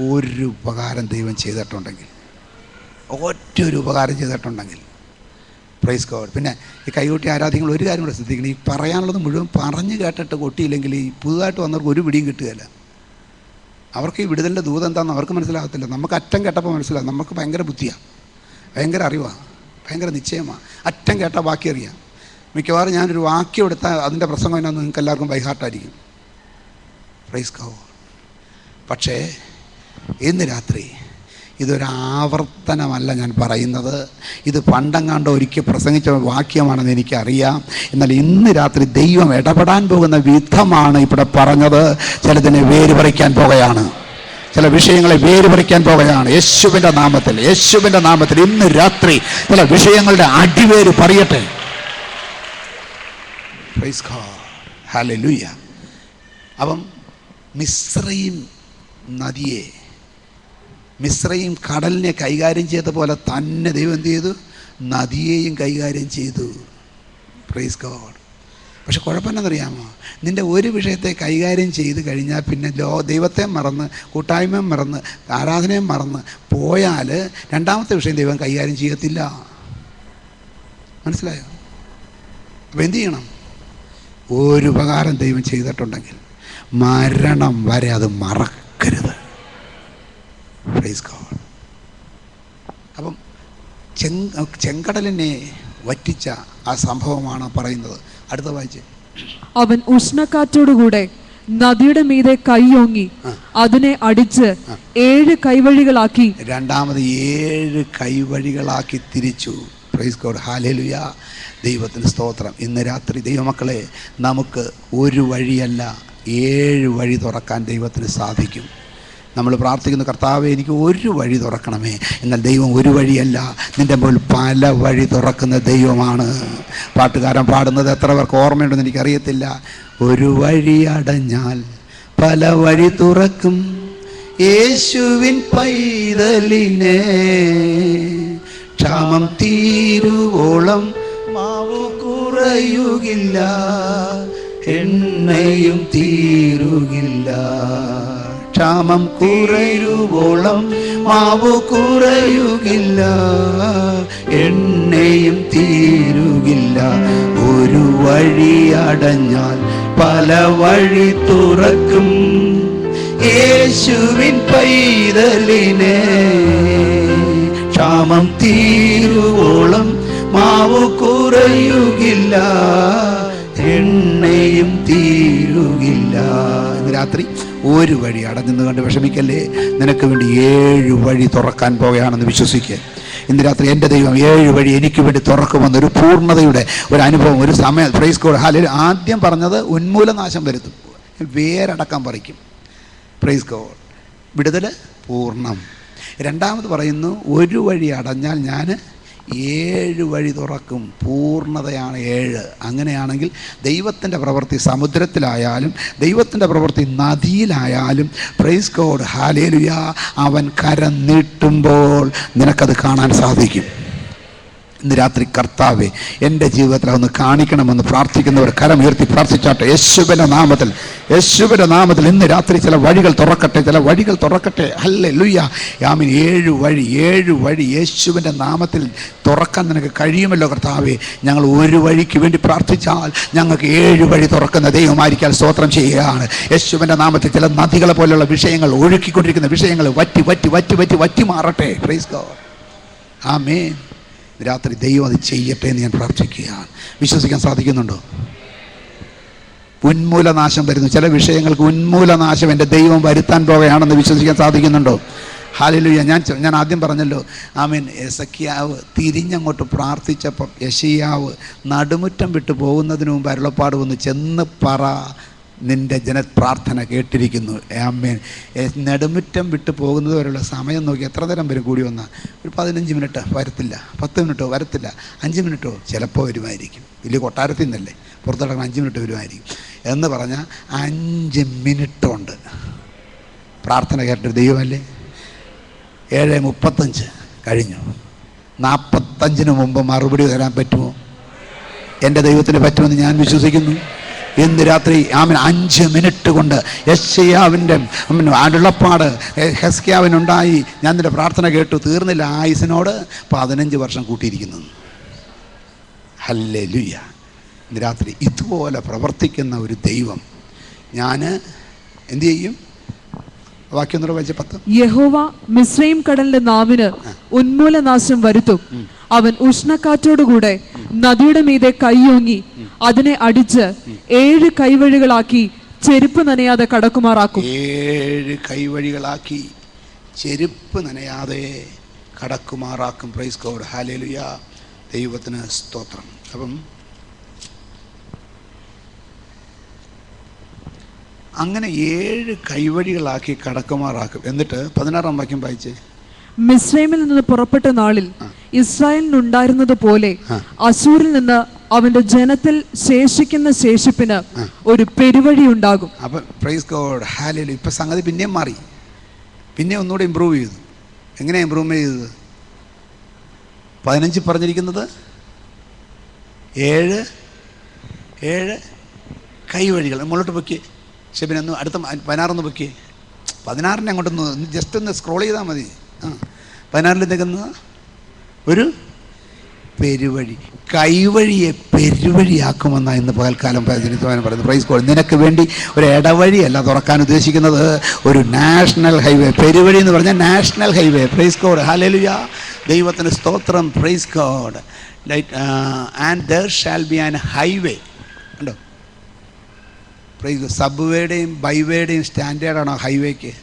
ഒരു ഉപകാരം ദൈവം ചെയ്തിട്ടുണ്ടെങ്കിൽ, ഒറ്റൊരു ഉപകാരം ചെയ്തിട്ടുണ്ടെങ്കിൽ, പ്രൈസ് ഗോഡ്. പിന്നെ ഈ കൈകൊട്ടി ആരാധികൾ ഒരു കാര്യം കൂടെ ശ്രദ്ധിക്കണം, ഈ പറയാനുള്ളത് മുഴുവൻ പറഞ്ഞു കേട്ടിട്ട് കൊട്ടിയില്ലെങ്കിൽ ഈ പുതുതായിട്ട് വന്നവർക്ക് ഒരു പിടിയും കിട്ടുകയില്ല. അവർക്ക് ഈ വിടുതലിൻ്റെ ദൂതം എന്താണെന്ന് അവർക്ക് മനസ്സിലാകത്തില്ല. നമുക്ക് അറ്റം കേട്ടപ്പോൾ മനസ്സിലാകും. നമുക്ക് ഭയങ്കര ബുദ്ധിയാണ്, ഭയങ്കര അറിവാണ്, ഭയങ്കര നിശ്ചയമാണ്. അറ്റം കേട്ടാൽ ബാക്കി അറിയാം. മിക്കവാറും ഞാനൊരു വാക്യം എടുത്താൽ അതിൻ്റെ പ്രസംഗം എന്നാന്ന് നിങ്ങൾക്ക് എല്ലാവർക്കും ബൈഹാർട്ടായിരിക്കും. Praise God. പക്ഷേ ഇന്ന് രാത്രി ഇതൊരാവർത്തനമല്ല ഞാൻ പറയുന്നത്, ഇത് പണ്ടെങ്ങാണ്ടോ ഒരിക്കൽ പ്രസംഗിച്ച വാക്യമാണെന്ന് എനിക്കറിയാം. എന്നാൽ ഇന്ന് രാത്രി ദൈവം ഇടപെടാൻ പോകുന്ന വിധമാണ് ഇവിടെ പറഞ്ഞത്. ചിലതിനെ വേര് പറിക്കാൻ പോകുകയാണ്, ചില വിഷയങ്ങളെ വേര് പറിക്കാൻ പോകുകയാണ്. യേശുവിൻ്റെ നാമത്തിൽ ഇന്ന് രാത്രി ചില വിഷയങ്ങളുടെ അടിവേര് പറയട്ടെ. Price God. ഹല്ലേലൂയ. അപ്പം മിസ്രയീം കടലിനെ കൈകാര്യം ചെയ്ത പോലെ തന്നെ ദൈവം എന്ത് ചെയ്തു? നദിയെയും കൈകാര്യം ചെയ്തു. Praise God. പക്ഷെ കുഴപ്പമെന്നറിയാമോ? നിൻ്റെ ഒരു വിഷയത്തെ കൈകാര്യം ചെയ്ത് കഴിഞ്ഞാൽ പിന്നെ ദൈവത്തെ മറന്ന്, കൂട്ടായ്മയും മറന്ന്, ആരാധനയും മറന്ന് പോയാൽ രണ്ടാമത്തെ വിഷയം ദൈവം കൈകാര്യം ചെയ്യത്തില്ല. മനസ്സിലായോ? അപ്പോൾ എന്തു ചെയ്യണം? ഒരു ഉപകാരം ദൈവം ചെയ്തിട്ടുണ്ടെങ്കിൽ മരണം വരെ അത് മറക്കരുത്. Praise God. അപ്പം ചെങ്കടലിനെ വറ്റിച്ച ആ സംഭവമാണ് പറയുന്നത്. അടുത്ത വായിച്ച്. അവൻ ഉഷ്ണക്കാറ്റോടുകൂടെ നദിയുടെ മീതെ കൈയോങ്ങി അതിനെ അടിച്ച് 7 കൈവഴികളാക്കി, രണ്ടാമത് 7 കൈവഴികളാക്കി തിരിച്ചു. Price God. ഹല്ലേലൂയ. ദൈവത്തിന് സ്തോത്രം. ഇന്ന് രാത്രി ദൈവമക്കളെ, നമുക്ക് ഒരു വഴിയല്ല 7 വഴി തുറക്കാൻ ദൈവത്തിന് സാധിക്കും. നമ്മൾ പ്രാർത്ഥിക്കുന്ന, കർത്താവേ എനിക്ക് ഒരു വഴി തുറക്കണമേ. എന്നാൽ ദൈവം ഒരു വഴിയല്ല, നിൻ്റെ മുമ്പിൽ പല വഴി തുറക്കുന്ന ദൈവമാണ്. പാട്ടുകാരൻ പാടുന്നത് എത്ര പേർക്ക് ഓർമ്മയുണ്ടെന്ന് എനിക്കറിയത്തില്ല. ഒരു വഴി അടഞ്ഞാൽ പല വഴി തുറക്കും യേശുവിൻ പൈതലിനെ, ക്ഷാമം തീരുവോളം മാവു കുറയുകില്ല, എണ്ണയും തീരുകില്ല. ക്ഷാമം കുറയുവോളം മാവു കുറയുകില്ല, എണ്ണയും തീരുകില്ല. ഒരു വഴി അടഞ്ഞാൽ പല വഴി തുറക്കും യേശുവിൻ പൈതലിനെ, ക്ഷാമം തീരുവോളം മാവ് കുറയുകില്ല, എണ്ണയും തീരുകില്ല. ഇന്ന് രാത്രി ഒരു വഴി അടഞ്ഞെന്ന് കണ്ട് വിഷമിക്കല്ലേ. നിനക്ക് വേണ്ടി 7 വഴി തുറക്കാൻ പോകുകയാണെന്ന് വിശ്വസിക്കുക. ഇന്ന് രാത്രി എൻ്റെ ദൈവം 7 വഴി എനിക്ക് വേണ്ടി തുറക്കുമെന്ന് ഒരു പൂർണ്ണതയുടെ ഒരു അനുഭവം, ഒരു സമയം. Praise God. ഹല്ലേലൂയ. ആദ്യം പറഞ്ഞത് ഉന്മൂലനാശം വരുത്തും, വേരടക്കം പറിക്കും. Praise God. വിടുതൽ പൂർണ്ണം. രണ്ടാമത് പറയുന്നു, ഒരു വഴി അടഞ്ഞാൽ ഞാൻ 7 വഴി തുറക്കും. പൂർണ്ണതയാണ് 7. അങ്ങനെയാണെങ്കിൽ ദൈവത്തിൻ്റെ പ്രവൃത്തി സമുദ്രത്തിലായാലും ദൈവത്തിൻ്റെ പ്രവൃത്തി നദിയിലായാലും, പ്രൈസ് ഗോഡ്, ഹല്ലേലൂയ, അവൻ കരം നീട്ടുമ്പോൾ നിനക്കത് കാണാൻ സാധിക്കും. ഇന്ന് രാത്രി കർത്താവേ എൻ്റെ ജീവിതത്തിൽ ഒന്ന് കാണിക്കണമെന്ന് പ്രാർത്ഥിക്കുന്നവർ കരം ഉയർത്തി പ്രാർത്ഥിച്ചാട്ടെ. യേശുവിൻ്റെ നാമത്തിൽ, യേശുവിൻ്റെ നാമത്തിൽ ഇന്ന് രാത്രി ചില വഴികൾ തുറക്കട്ടെ, ചില വഴികൾ തുറക്കട്ടെ. ഹല്ലേലൂയ. ആമീൻ. 7 വഴി യേശുവിൻ്റെ നാമത്തിൽ തുറക്കാൻ നിനക്ക് കഴിയുമല്ലോ കർത്താവേ. ഞങ്ങൾ ഒരു വഴിക്ക് വേണ്ടി പ്രാർത്ഥിച്ചാൽ ഞങ്ങൾക്ക് 7 വഴി തുറക്കുന്ന ദൈവമായിരിക്കാൻ സ്തോത്രം ചെയ്യുകയാണ്. യേശുവിൻ്റെ നാമത്തിൽ ചില നദികളെ പോലെയുള്ള വിഷയങ്ങൾ, ഒഴുക്കിക്കൊണ്ടിരിക്കുന്ന വിഷയങ്ങൾ വറ്റി മാറട്ടെ. Praise God. ആമേൻ. രാത്രി ദൈവം അത് ചെയ്യട്ടെ എന്ന് ഞാൻ പ്രാർത്ഥിക്കുകയാണ്. വിശ്വസിക്കാൻ സാധിക്കുന്നുണ്ടോ? ഉന്മൂലനാശം വരുന്നു. ചില വിഷയങ്ങൾക്ക് ഉന്മൂലനാശം എൻ്റെ ദൈവം വരുത്താൻ പോകുകയാണെന്ന് വിശ്വസിക്കാൻ സാധിക്കുന്നുണ്ടോ? ഹല്ലേലൂയ. ഞാൻ ആദ്യം പറഞ്ഞല്ലോ, ആമേൻ. എസക്കിയാവ് തിരിഞ്ഞങ്ങോട്ട് പ്രാർത്ഥിച്ചപ്പോൾ യെശയ്യാവ് നടുമുറ്റം വിട്ടു പോകുന്നതിന് മുമ്പ് അരുളപ്പാട് വന്ന്, ചെന്ന് പറ, നിൻ്റെ ജനപ്രാർത്ഥന കേട്ടിരിക്കുന്നു. ആമേൻ. നെടുമുറ്റം വിട്ടു പോകുന്നത് വരെയുള്ള സമയം നോക്കി എത്ര നേരം വരും കൂടി വന്നാൽ? ഒരു 15 മിനിറ്റ് വരത്തില്ല, 10 മിനിറ്റോ വരത്തില്ല, 5 മിനിറ്റോ ചിലപ്പോൾ വരുമായിരിക്കും. വലിയ കൊട്ടാരത്തിൽ നിന്നല്ലേ പുറത്തിറങ്ങാൻ 5 മിനിറ്റ് വരുമായിരിക്കും എന്ന് പറഞ്ഞാൽ 5 മിനിറ്റുണ്ട് പ്രാർത്ഥന കേട്ടൊരു ദൈവമല്ലേ. 7:35 കഴിഞ്ഞു. 45 മുമ്പ് മറുപടി തരാൻ പറ്റുമോ? എൻ്റെ ദൈവത്തിന് പറ്റുമെന്ന് ഞാൻ വിശ്വസിക്കുന്നു. ഇന്ന് രാത്രി ആമൻ 5 മിനിറ്റ് കൊണ്ട് യെശയ്യാവിൻ്റെ അരുളപ്പാട് ഹെസ്കിയാവിനുണ്ടായി. ഞാൻ നിൻ്റെ പ്രാർത്ഥന കേട്ടു. തീർന്നില്ല. ആയുസിനോട് 15 വർഷം കൂട്ടിയിരിക്കുന്നു. ഹല്ലേലൂയ. ഇന്ന് രാത്രി ഇതുപോലെ പ്രവർത്തിക്കുന്ന ഒരു ദൈവം ഞാൻ എന്തു ചെയ്യും? വാക്യം നിർവഹിച്ച 10. യഹോവ മിസ്രയീം കടലിന്റെ നാവിന് ഉന്മൂലനാശം വരുത്തും. അവൻ ഉഷ്ണക്കാറ്റോടുകൂടെ നദിയുടെ മീതെ കൈയോങ്ങി അതിനെ അടിച്ച് 7 കൈവഴികളാക്കി ചെരുപ്പ് നനയാതെ കടക്കുമാറാക്കും. 7 കൈവഴികളാക്കി ചെരുപ്പ് നനയാതെ കടക്കുമാറാക്കും. Price God. ഹല്ലേലൂയ. ദൈവത്തിന് സ്തോത്രം. അപ്പം അങ്ങനെ 7 കൈവഴികളാക്കി കടക്കുമാറാക്കും. എന്നിട്ട് 16-ാം വാക്യം വായിച്ചേ. മിസ്രൈമിൽ നിന്ന് പുറപ്പെട്ട നാളിൽ ഇസ്രായേലിനുണ്ടായിരുന്നത് പോലെ അശൂരിൽ നിന്ന് അവന്റെ ജനത്തിൽ ശേഷിക്കുന്ന ശേഷിപ്പിന് ഒരു പെരുവഴി ഉണ്ടാകും. അപ്പം പ്രൈസ് ഗോഡ്. ഹല്ലേലൂയ. ഇപ്പം സംഗതി പിന്നെയും മാറി, പിന്നെ ഒന്നുകൂടെ ഇമ്പ്രൂവ് ചെയ്തു. എങ്ങനെയാണ് ഇമ്പ്രൂവ് ചെയ്തത്? 15 പറഞ്ഞിരിക്കുന്നത് 7 കൈവഴികൾ. മുകളിലോട്ട് പൊക്കി. പക്ഷെ പിന്നെ ഒന്ന് അടുത്ത 16 പൊക്കി. 16 അങ്ങോട്ടൊന്ന് ജസ്റ്റ് ഒന്ന് സ്ക്രോൾ ചെയ്താൽ മതി. 16 നിൽക്കുന്ന ഒരു പെരുവഴി. കൈവഴിയെ പെരുവഴിയാക്കുമെന്നാണ് ഇന്ന് പകൽക്കാലം പറയുന്നത്. Praise God. നിനക്ക് വേണ്ടി ഒരു ഇടവഴിയല്ല തുറക്കാൻ ഉദ്ദേശിക്കുന്നത്, ഒരു നാഷണൽ ഹൈവേ. പെരുവഴി എന്ന് പറഞ്ഞാൽ നാഷണൽ ഹൈവേ. Praise God. ഹല്ലേലൂയ. ദൈവത്തിന് സ്തോത്രം. Praise God. Like and there shall be an highway. ഉണ്ടോ? Praise God. സബ്വേയുടെയും ബൈവേയുടെയും സ്റ്റാൻഡേർഡാണോ ഹൈവേക്ക്?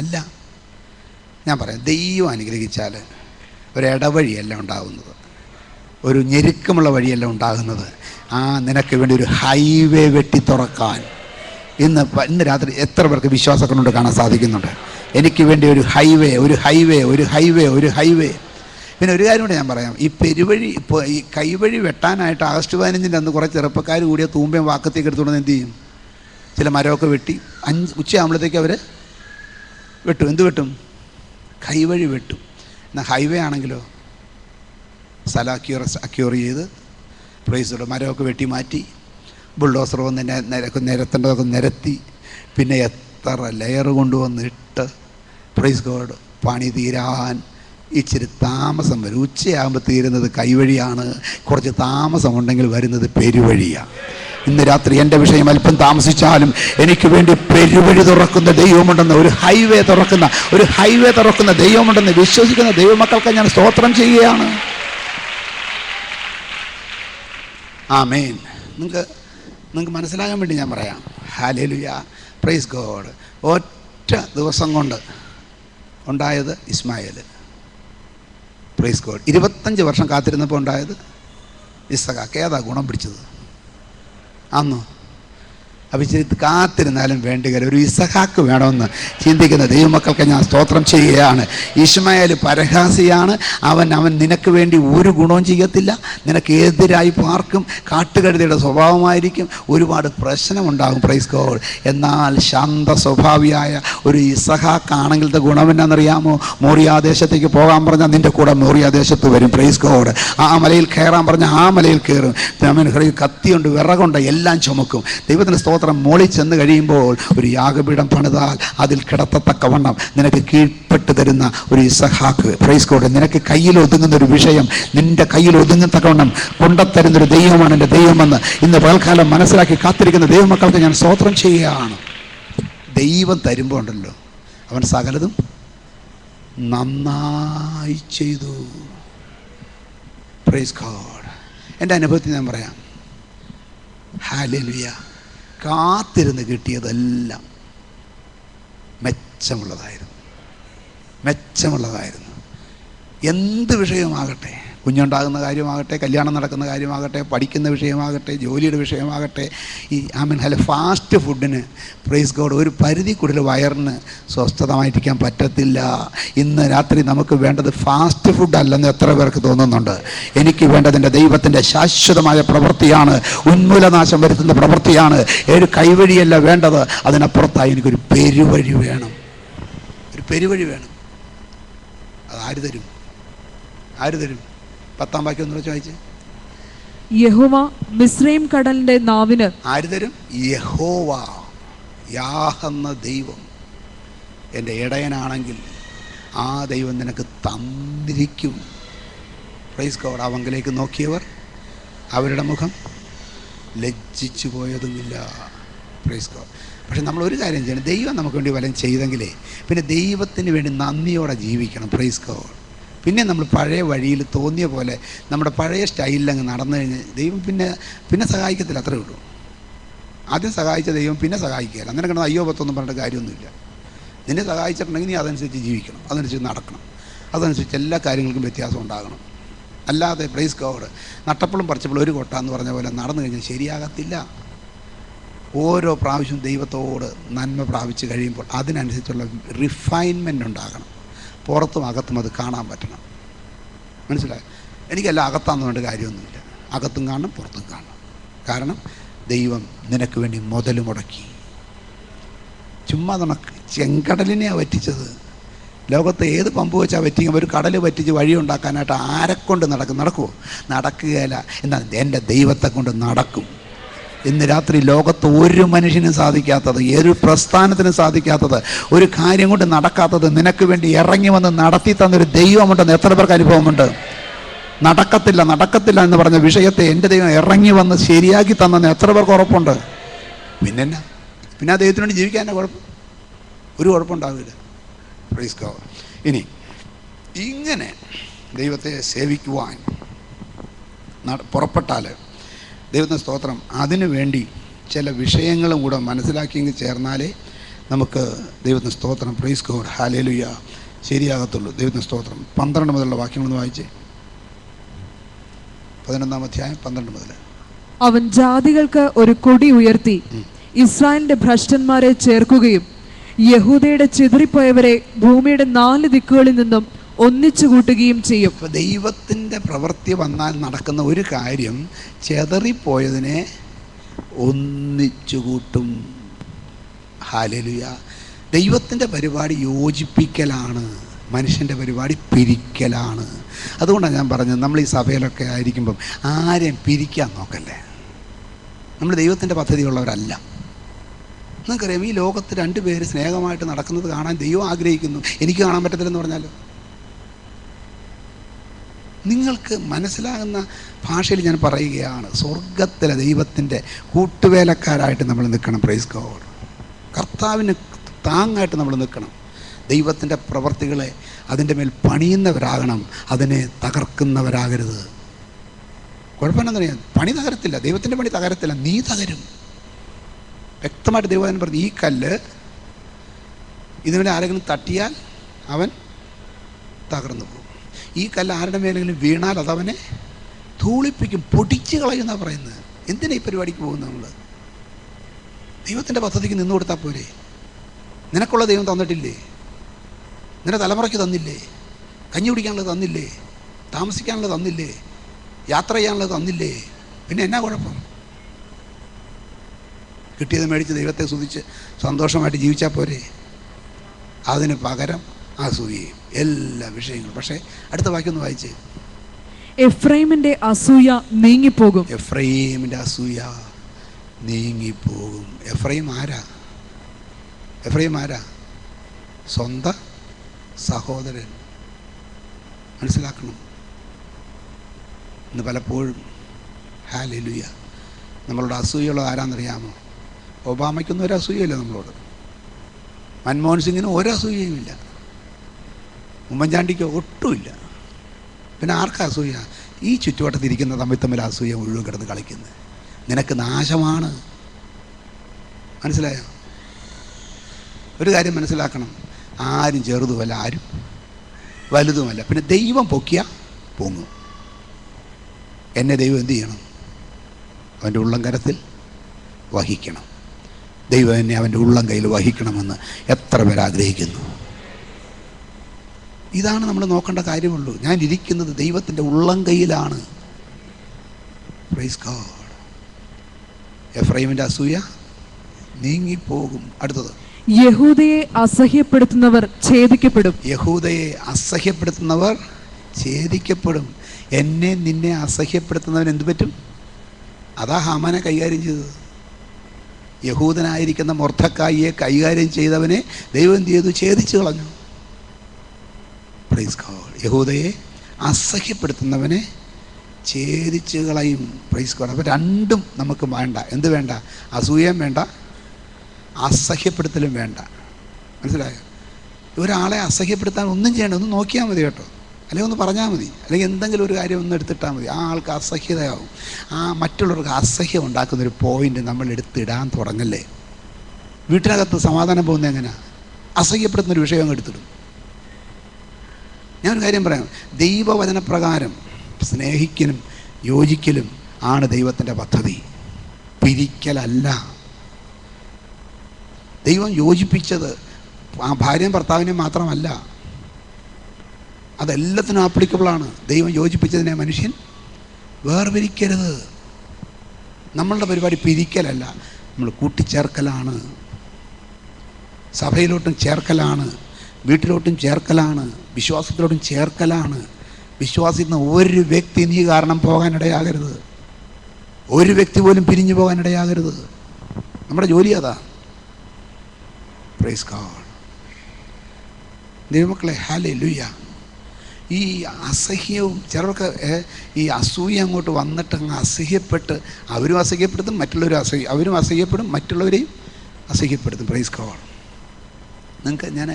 അല്ല. ഞാൻ പറയാം, ദൈവം അനുഗ്രഹിച്ചാൽ ഒരു ഇടവഴിയല്ല ഉണ്ടാകുന്നത്, ഒരു ഞെരുക്കമുള്ള വഴിയല്ല ഉണ്ടാകുന്നത്. നിനക്ക് വേണ്ടി ഒരു ഹൈവേ വെട്ടി തുറക്കാൻ ഇന്ന് രാത്രി എത്ര പേർക്ക് വിശ്വാസങ്ങളുണ്ട് കാണാൻ സാധിക്കുന്നുണ്ട്? എനിക്ക് വേണ്ടി ഒരു ഹൈവേ, ഒരു ഹൈവേ, ഒരു ഹൈവേ, ഒരു ഹൈവേ. പിന്നെ ഒരു കാര്യം കൂടെ ഞാൻ പറയാം. ഈ പെരുവഴി, ഇപ്പോൾ ഈ കൈവഴി വെട്ടാനായിട്ട് ആഗസ്റ്റ് 15 അന്ന് കുറേ ചെറുപ്പക്കാർ കൂടിയ തൂമ്പയും വാക്കത്തേക്ക് എടുത്തുകൊണ്ട് എന്ത് ചെയ്യും? ചില മരമൊക്കെ വെട്ടി 5 ഉച്ചയാകുമ്പോഴത്തേക്ക് അവർ വെട്ടും. എന്ത് വെട്ടും? കൈവഴി വെട്ടും. എന്നാൽ ഹൈവേ ആണെങ്കിലോ സ്ഥലം അക്യൂർ ചെയ്ത് പ്രൈസോട് മരമൊക്കെ വെട്ടി മാറ്റി ബുൾഡോസർ വന്ന് നിരത്തേണ്ടതൊക്കെ നിരത്തി പിന്നെ എത്ര ലെയർ കൊണ്ടുവന്നിട്ട് പ്രൈസ് ഗോഡ് പണി തീരാൻ ഇച്ചിരി താമസം വരും. ഉച്ചയാകുമ്പോൾ തീരുന്നത് കൈവഴിയാണ്, കുറച്ച് താമസമുണ്ടെങ്കിൽ വരുന്നത് പെരുവഴിയാണ്. ഇന്ന് രാത്രി എൻ്റെ വിഷയം അല്പം താമസിച്ചാലും എനിക്ക് വേണ്ടി പെരുവഴി തുറക്കുന്ന ദൈവമുണ്ടെന്ന്, ഒരു ഹൈവേ തുറക്കുന്ന ദൈവമുണ്ടെന്ന് വിശ്വസിക്കുന്ന ദൈവമക്കൾക്ക് ഞാൻ സ്തോത്രം ചെയ്യുകയാണ്. ആമേൻ. നിങ്ങൾക്ക് മനസ്സിലാകാൻ വേണ്ടി ഞാൻ പറയാം. Hallelujah, praise God. ഒറ്റ ദിവസം കൊണ്ട് ഉണ്ടായത് ഇസ്മായേൽ. Praise God. 25 വർഷം കാത്തിരുന്നപ്പോൾ ഉണ്ടായത് ഇസഹാക്ക്. ഏതാ ഗുണം പിടിച്ചത്? അന്ന് അപ്പം ഇച്ചിരി കാത്തിരുന്നാലും വേണ്ടുകയില്ല, ഒരു ഇസഹാക്ക് വേണമെന്ന് ചിന്തിക്കുന്ന ദൈവമക്കൾക്ക് ഞാൻ സ്തോത്രം ചെയ്യുകയാണ്. ഇശ്മായേൽ പരഹാസിയാണ്. അവൻ നിനക്ക് വേണ്ടി ഒരു ഗുണവും ചെയ്യത്തില്ല. നിനക്ക് എതിരായി പാർക്കും. കാട്ടുകഴുതയുടെ സ്വഭാവമായിരിക്കും. ഒരുപാട് പ്രശ്നമുണ്ടാകും. Praise God. എന്നാൽ ശാന്ത സ്വഭാവിയായ ഒരു ഇസഹാക്കാണെങ്കിലത്തെ ഗുണം എന്നാണെന്നറിയാമോ? മോറിയാദേശത്തേക്ക് പോകാൻ പറഞ്ഞാൽ നിൻ്റെ കൂടെ മോറിയാദേശത്ത് വരും. Praise God. ആ മലയിൽ കയറാൻ പറഞ്ഞാൽ ആ മലയിൽ കയറും. കത്തിയുണ്ട്, വിറകുണ്ട്, എല്ലാം ചുമക്കും. ദൈവത്തിന് സ്തോത്രം. മോളിൽ ചെന്ന് കഴിയുമ്പോൾ ഒരു യാഗപീഠം പണിതാൽ അതിൽ കിടത്തത്തക്കവണ്ണം നിനക്ക് കീഴ്പ്പെട്ട് തരുന്ന ഒരു ഇസഹാക്ക്. Praise God. നിനക്ക് കയ്യിൽ ഒതുങ്ങുന്ന ഒരു വിഷയം നിന്റെ കയ്യിൽ ഒതുങ്ങത്തക്കവണ്ണം കൊണ്ടുത്തരുന്നൊരു ദൈവമാണ് എൻ്റെ ദൈവമെന്ന് ഇന്ന് പകൽക്കാലം മനസ്സിലാക്കി കാത്തിരിക്കുന്ന ദൈവമക്കൾക്ക് ഞാൻ സ്തോത്രം ചെയ്യുകയാണ്. ദൈവം തരുമ്പോൾ ഉണ്ടല്ലോ, അവൻ സകലതും നന്നായി ചെയ്തു. Praise God. എൻ്റെ അനുഭവത്തിൽ ഞാൻ പറയാം. ഹല്ലേലൂയ. കാത്തിരുന്ന് കിട്ടിയതെല്ലാം മെച്ചമുള്ളതായിരുന്നു. എന്ത് വിഷയമാകട്ടെ, കുഞ്ഞുണ്ടാകുന്ന കാര്യമാകട്ടെ, കല്യാണം നടക്കുന്ന കാര്യമാകട്ടെ, പഠിക്കുന്ന വിഷയമാകട്ടെ, ജോലിയുടെ വിഷയമാകട്ടെ, ഈ ഫാസ്റ്റ് ഫുഡിന് പ്രൈസ് ഗോഡ് ഒരു പരിധി കൂടുതൽ വയറിന് സ്വസ്ഥതമായിരിക്കാൻ പറ്റത്തില്ല. ഇന്ന് രാത്രി നമുക്ക് വേണ്ടത് ഫാസ്റ്റ് ഫുഡ് അല്ലെന്ന് എത്ര പേർക്ക് തോന്നുന്നുണ്ട്? എനിക്ക് വേണ്ടത് എൻ്റെ ദൈവത്തിൻ്റെ ശാശ്വതമായ പ്രവൃത്തിയാണ്, ഉന്മൂലനാശം വരുത്തുന്ന പ്രവൃത്തിയാണ്. ഒരു കൈവഴിയല്ല വേണ്ടത്, അതിനപ്പുറത്തായി എനിക്കൊരു പെരുവഴി വേണം. അത് ആര് തരും? 10-ാം വാക്യം ഒന്ന് വായിച്ച്. യഹോവ മിസ്രയീം കടലിന്റെ നാവിന് ആര് തരും? യഹോവ, യാഹെന്ന ദൈവം എൻ്റെ ഇടയനാണെങ്കിൽ ആ ദൈവം നിനക്ക് തന്നിരിക്കും. Praise God. അവങ്കിലേക്ക് നോക്കിയവർ അവരുടെ മുഖം ലജ്ജിച്ചു പോയതുമില്ല. Praise God. പക്ഷെ നമ്മളൊരു കാര്യം ചെയ്യണം, ദൈവം നമുക്ക് വേണ്ടി വല്ലതും ചെയ്തെങ്കിലേ പിന്നെ ദൈവത്തിന് വേണ്ടി നന്ദിയോടെ ജീവിക്കണം. Praise God. പിന്നെ നമ്മൾ പഴയ വഴിയിൽ തോന്നിയ പോലെ നമ്മുടെ പഴയ സ്റ്റൈലിലങ്ങ് നടന്നു കഴിഞ്ഞ് ദൈവം പിന്നെ സഹായിക്കത്തില്ല. അത്രേ ഉള്ളൂ. ആദ്യം സഹായിച്ച ദൈവം പിന്നെ സഹായിക്കുകയില്ല. അങ്ങനെ കിടന്ന് അയ്യോ പത്തൊന്നും പറഞ്ഞിട്ട് കാര്യമൊന്നുമില്ല. നിന്നെ സഹായിച്ചിട്ടുണ്ടെങ്കിൽ നീ അതനുസരിച്ച് ജീവിക്കണം, അതനുസരിച്ച് നടക്കണം, അതനുസരിച്ച് എല്ലാ കാര്യങ്ങൾക്കും വ്യത്യാസം ഉണ്ടാകണം. അല്ലാതെ പ്രൈസ് ഗോഡ് നട്ടപ്പളും പറിച്ചപ്പോഴും ഒരു കൊട്ട എന്ന് പറഞ്ഞ പോലെ നടന്നു കഴിഞ്ഞാൽ ശരിയാകത്തില്ല. ഓരോ പ്രാവശ്യവും ദൈവത്തോട് നന്മ പ്രാപിച്ച് കഴിയുമ്പോൾ അതിനനുസരിച്ചുള്ള റിഫൈൻമെൻ്റ് ഉണ്ടാകണം. പുറത്തും അകത്തും അത് കാണാൻ പറ്റണം. മനസ്സിലായി? എനിക്കെല്ലാം അകത്താന്ന് വേണ്ട കാര്യമൊന്നുമില്ല. അകത്തും കാണണം, പുറത്തും കാണണം. കാരണം ദൈവം നിനക്ക് വേണ്ടി മുതൽ മുടക്കി. ചുമ്മാ ചെങ്കടലിനെയാണ് വറ്റിച്ചത്. ലോകത്ത് ഏത് പമ്പ് വെച്ചാൽ വറ്റിക്കും? ഒരു കടൽ വറ്റിച്ച് വഴിയുണ്ടാക്കാനായിട്ട് ആരെക്കൊണ്ട് നടക്കുമോ? നടക്കുകയില്ല. എന്നാൽ എൻ്റെ ദൈവത്തെ കൊണ്ട് നടക്കും. ഇന്ന് രാത്രി ലോകത്ത് ഒരു മനുഷ്യനും സാധിക്കാത്തത്, ഒരു പ്രസ്ഥാനത്തിനും സാധിക്കാത്തത്, ഒരു കാര്യം കൊണ്ട് നടക്കാത്തത് നിനക്ക് വേണ്ടി ഇറങ്ങി വന്ന് നടത്തി തന്നൊരു ദൈവമുണ്ടെന്ന് എത്ര പേർക്ക് അനുഭവമുണ്ട്? നടക്കത്തില്ല എന്ന് പറഞ്ഞ വിഷയത്തെ എൻ്റെ ദൈവം ഇറങ്ങി വന്ന് ശരിയാക്കി തന്നെന്ന് എത്ര പേർക്ക് ഉറപ്പുണ്ട്? പിന്നെ ആ ദൈവത്തിന് വേണ്ടി ജീവിക്കാൻ എൻ്റെ കുഴപ്പം? ഒരു കുഴപ്പമുണ്ടാവില്ല. Praise God. ഇനി ഇങ്ങനെ ദൈവത്തെ സേവിക്കുവാൻ പുറപ്പെട്ടാൽ ദൈവത്തിന് സ്തോത്രം, അതിനു വേണ്ടി ചില വിഷയങ്ങളും കൂടെ മനസ്സിലാക്കിയെങ്കിൽ ചേർന്നാലേ നമുക്ക് ദൈവത്തിന് സ്തോത്രം, പ്രൈസ് ഗോഡ്, ഹല്ലേലൂയ, ശരിയാകത്തുള്ളൂ. ദൈവത്തിന് സ്തോത്രം. 12 മുതലുള്ള വാക്യങ്ങളൊന്ന് വായിച്ചേ. 11-ാം അധ്യായം 12 മുതൽ. അവൻ ജാതികൾക്ക് ഒരു കൊടി ഉയർത്തി ഇസ്രായേലിന്റെ ഭ്രഷ്ടന്മാരെ ചേർക്കുകയും യഹൂദയുടെ ചിതറിപ്പോയവരെ ഭൂമിയുടെ 4 ദിക്കുകളിൽ നിന്നും ഒന്നിച്ചു കൂട്ടുകയും ചെയ്യും. ദൈവത്തിൻ്റെ പ്രവൃത്തി വന്നാൽ നടക്കുന്ന ഒരു കാര്യം, ചെതറിപ്പോയതിനെ ഒന്നിച്ചു കൂട്ടും. ഹല്ലേലൂയ. ദൈവത്തിൻ്റെ പരിപാടി യോജിപ്പിക്കലാണ്, മനുഷ്യൻ്റെ പരിപാടി പിരിക്കലാണ്. അതുകൊണ്ടാണ് ഞാൻ പറഞ്ഞത്, നമ്മൾ ഈ സഭയിലൊക്കെ ആയിരിക്കുമ്പം ആരെയും പിരിക്കാൻ നോക്കല്ലേ. നമ്മൾ ദൈവത്തിൻ്റെ പദ്ധതിയുള്ളവരല്ല. നിങ്ങൾക്കറിയാം, ഈ ലോകത്ത് 2 പേര് സ്നേഹമായിട്ട് നടക്കുന്നത് കാണാൻ ദൈവം ആഗ്രഹിക്കുന്നു. എനിക്ക് കാണാൻ പറ്റത്തില്ലെന്ന് പറഞ്ഞാലോ? നിങ്ങൾക്ക് മനസ്സിലാകുന്ന ഭാഷയിൽ ഞാൻ പറയുകയാണ്, സ്വർഗത്തിലെ ദൈവത്തിൻ്റെ കൂട്ടുവേലക്കാരായിട്ട് നമ്മൾ നിൽക്കണം. Praise God. കർത്താവിന് താങ്ങായിട്ട് നമ്മൾ നിൽക്കണം. ദൈവത്തിൻ്റെ പ്രവർത്തികളെ അതിൻ്റെ മേൽ പണിയുന്നവരാകണം, അതിനെ തകർക്കുന്നവരാകരുത്. കുഴപ്പമെന്താ പറയാ, പണി തകരത്തില്ല, ദൈവത്തിൻ്റെ പണി തകരത്തില്ല, നീ തകരും. വ്യക്തമായിട്ട് ദൈവം പറഞ്ഞു, ഈ കല്ല് ഇതിനുവേണ്ടി ആരെങ്കിലും തട്ടിയാൽ അവൻ തകർന്നു പോകും. ഈ കല്ല് ആരുടെ മേലെങ്കിലും വീണാൽ അതവനെ ധൂളിപ്പിക്കും, പൊടിച്ച് കളയുന്ന പറയുന്നത്. എന്തിനാ ഈ പരിപാടിക്ക് പോകുന്നത്? നമ്മൾ ദൈവത്തിൻ്റെ പദ്ധതിക്ക് നിന്നു കൊടുത്താൽ പോരെ? നിനക്കുള്ള ദൈവം തന്നിട്ടില്ലേ? നിന്റെ തലമുറയ്ക്ക് തന്നില്ലേ? കഞ്ഞി കുടിക്കാനുള്ളത് തന്നില്ലേ? താമസിക്കാനുള്ളത് തന്നില്ലേ? യാത്ര ചെയ്യാനുള്ളത് തന്നില്ലേ? പിന്നെ എന്നാ കുഴപ്പം? കിട്ടിയത് മേടിച്ച് ദൈവത്തെ സ്തുതിച്ച് സന്തോഷമായിട്ട് ജീവിച്ചാൽ പോരെ? അതിന് പകരം അസൂയയും എല്ലാ വിഷയങ്ങളും. പക്ഷേ അടുത്ത വാക്യം ഒന്ന് വായിച്ചേ. എഫ്രൈമിന്റെ അസൂയ നീങ്ങിപ്പോകും. എഫ്രൈമിൻ്റെ അസൂയ നീങ്ങിപ്പോകും. എഫ്രൈം ആരാ? എഫ്രൈം ആരാ? സ്വന്തം സഹോദരൻ. മനസ്സിലാക്കണം. ഇന്ന് പലപ്പോഴും ഹല്ലേലൂയ നമ്മളോട് അസൂയുള്ളത് ആരാന്നറിയാമോ? ഒബാമയ്ക്കൊന്നും ഒരു അസൂയയില്ല നമ്മളോട്. മൻമോഹൻ സിംഗിനും ഒരു അസൂയയുമില്ല. ഉമ്മൻചാണ്ടിക്കോ ഒട്ടുമില്ല. പിന്നെ ആർക്കാ അസൂയ? ഈ ചുറ്റുവട്ടത്തിരിക്കുന്ന തമ്മിൽ അസൂയ മുഴുവൻ കിടന്ന് കളിക്കുന്നത്. നിനക്ക് നാശമാണ്. മനസ്സിലായോ? ഒരു കാര്യം മനസ്സിലാക്കണം, ആരും ചെറുതുമല്ല, ആരും വലുതുമല്ല. പിന്നെ ദൈവം പൊക്കിയാൽ പൊങ്ങും. എന്നെ ദൈവം എന്ത് ചെയ്യണം? അവൻ്റെ ഉള്ളം കരത്തിൽ വഹിക്കണം. ദൈവം എന്നെ അവൻ്റെ ഉള്ളം കയ്യിൽ വഹിക്കണമെന്ന് എത്ര പേർ ആഗ്രഹിക്കുന്നു? ഇതാണ് നമ്മൾ നോക്കേണ്ട കാര്യമുള്ളൂ. ഞാൻ ഇരിക്കുന്നത് ദൈവത്തിൻ്റെ ഉള്ളം കയ്യിലാണ്. Praise God. എഫ്രൈമിൻ്റെ അസൂയ നീങ്ങിപ്പോകും. അടുത്തത്, യഹൂദയെ അസഹ്യപ്പെടുത്തുന്നവർ ഛേദിക്കപ്പെടും. യഹൂദയെ അസഹ്യപ്പെടുത്തുന്നവർ ഛേദിക്കപ്പെടും. എന്നെ നിന്നെ അസഹ്യപ്പെടുത്തുന്നവൻ എന്തു പറ്റും? അതാ ഹാമാനെ കൈകാര്യം ചെയ്തത്. യഹൂദനായിരിക്കുന്ന മൊർദെഖായിയെ കൈകാര്യം ചെയ്തവനെ ദൈവം എന്ത് ചെയ്തു? ഛേദിച്ചു കളഞ്ഞു. Praise God. യഹൂദയെ അസഹ്യപ്പെടുത്തുന്നവനെ ഛേദിച്ച് കളയും. Praise God. അപ്പോൾ രണ്ടും നമുക്ക് വേണ്ട. എന്ത് വേണ്ട? അസൂയയും വേണ്ട, അസഹ്യപ്പെടുത്തലും വേണ്ട. മനസ്സിലായോ? ഒരാളെ അസഹ്യപ്പെടുത്താൻ ഒന്നും ചെയ്യണ്ട, ഒന്ന് നോക്കിയാൽ മതി കേട്ടോ. അല്ലെങ്കിൽ ഒന്ന് പറഞ്ഞാൽ മതി, അല്ലെങ്കിൽ എന്തെങ്കിലും ഒരു കാര്യം ഒന്ന് എടുത്തിട്ടാൽ മതി. ആ ആൾക്ക് അസഹ്യതയാവും. ആ മറ്റുള്ളവർക്ക് അസഹ്യം ഉണ്ടാക്കുന്നൊരു പോയിൻ്റ് നമ്മൾ എടുത്തിടാൻ തുടങ്ങല്ലേ. വീട്ടിനകത്ത് സമാധാനം പോകുന്നത് എങ്ങനെയാണ്? അസഹ്യപ്പെടുത്തുന്നൊരു വിഷയം അങ്ങ് എടുത്തിടും. ഞാനൊരു കാര്യം പറയാം, ദൈവവചനപ്രകാരം സ്നേഹിക്കലും യോജിക്കലും ആണ് ദൈവത്തിൻ്റെ പദ്ധതി, പിരിക്കലല്ല. ദൈവം യോജിപ്പിച്ചത് ആ ഭാര്യയും ഭർത്താവിനെയും മാത്രമല്ല, അതെല്ലാത്തിനും ആപ്ലിക്കബിളാണ്. ദൈവം യോജിപ്പിച്ചതിനെ മനുഷ്യൻ വേർപിരിക്കരുത്. നമ്മളുടെ പരിപാടി പിരിക്കലല്ല, നമ്മൾ കൂട്ടിച്ചേർക്കലാണ്. സഭയിലോട്ടും ചേർക്കലാണ്, വീട്ടിലോട്ടും ചേർക്കലാണ്, വിശ്വാസത്തിലോട്ടും ചേർക്കലാണ്. വിശ്വാസിക്കുന്ന ഒരു വ്യക്തി നീ കാരണം പോകാനിടയാകരുത്. ഒരു വ്യക്തി പോലും പിരിഞ്ഞു പോകാനിടയാകരുത്. നമ്മുടെ ജോലി അതാ. Praise God. ദൈവമക്കളെ, ഹല്ലേലൂയ. ഈ അസഹ്യവും ചിലർക്ക് ഈ അസൂയ അങ്ങോട്ട് വന്നിട്ട് അങ്ങ് അസഹ്യപ്പെട്ട് അവരും അസഹ്യപ്പെടുത്തും, മറ്റുള്ളവരും അവരും അസഹ്യപ്പെടും, മറ്റുള്ളവരെയും അസഹ്യപ്പെടുത്തും. Praise God. നിങ്ങൾക്ക് ഞാൻ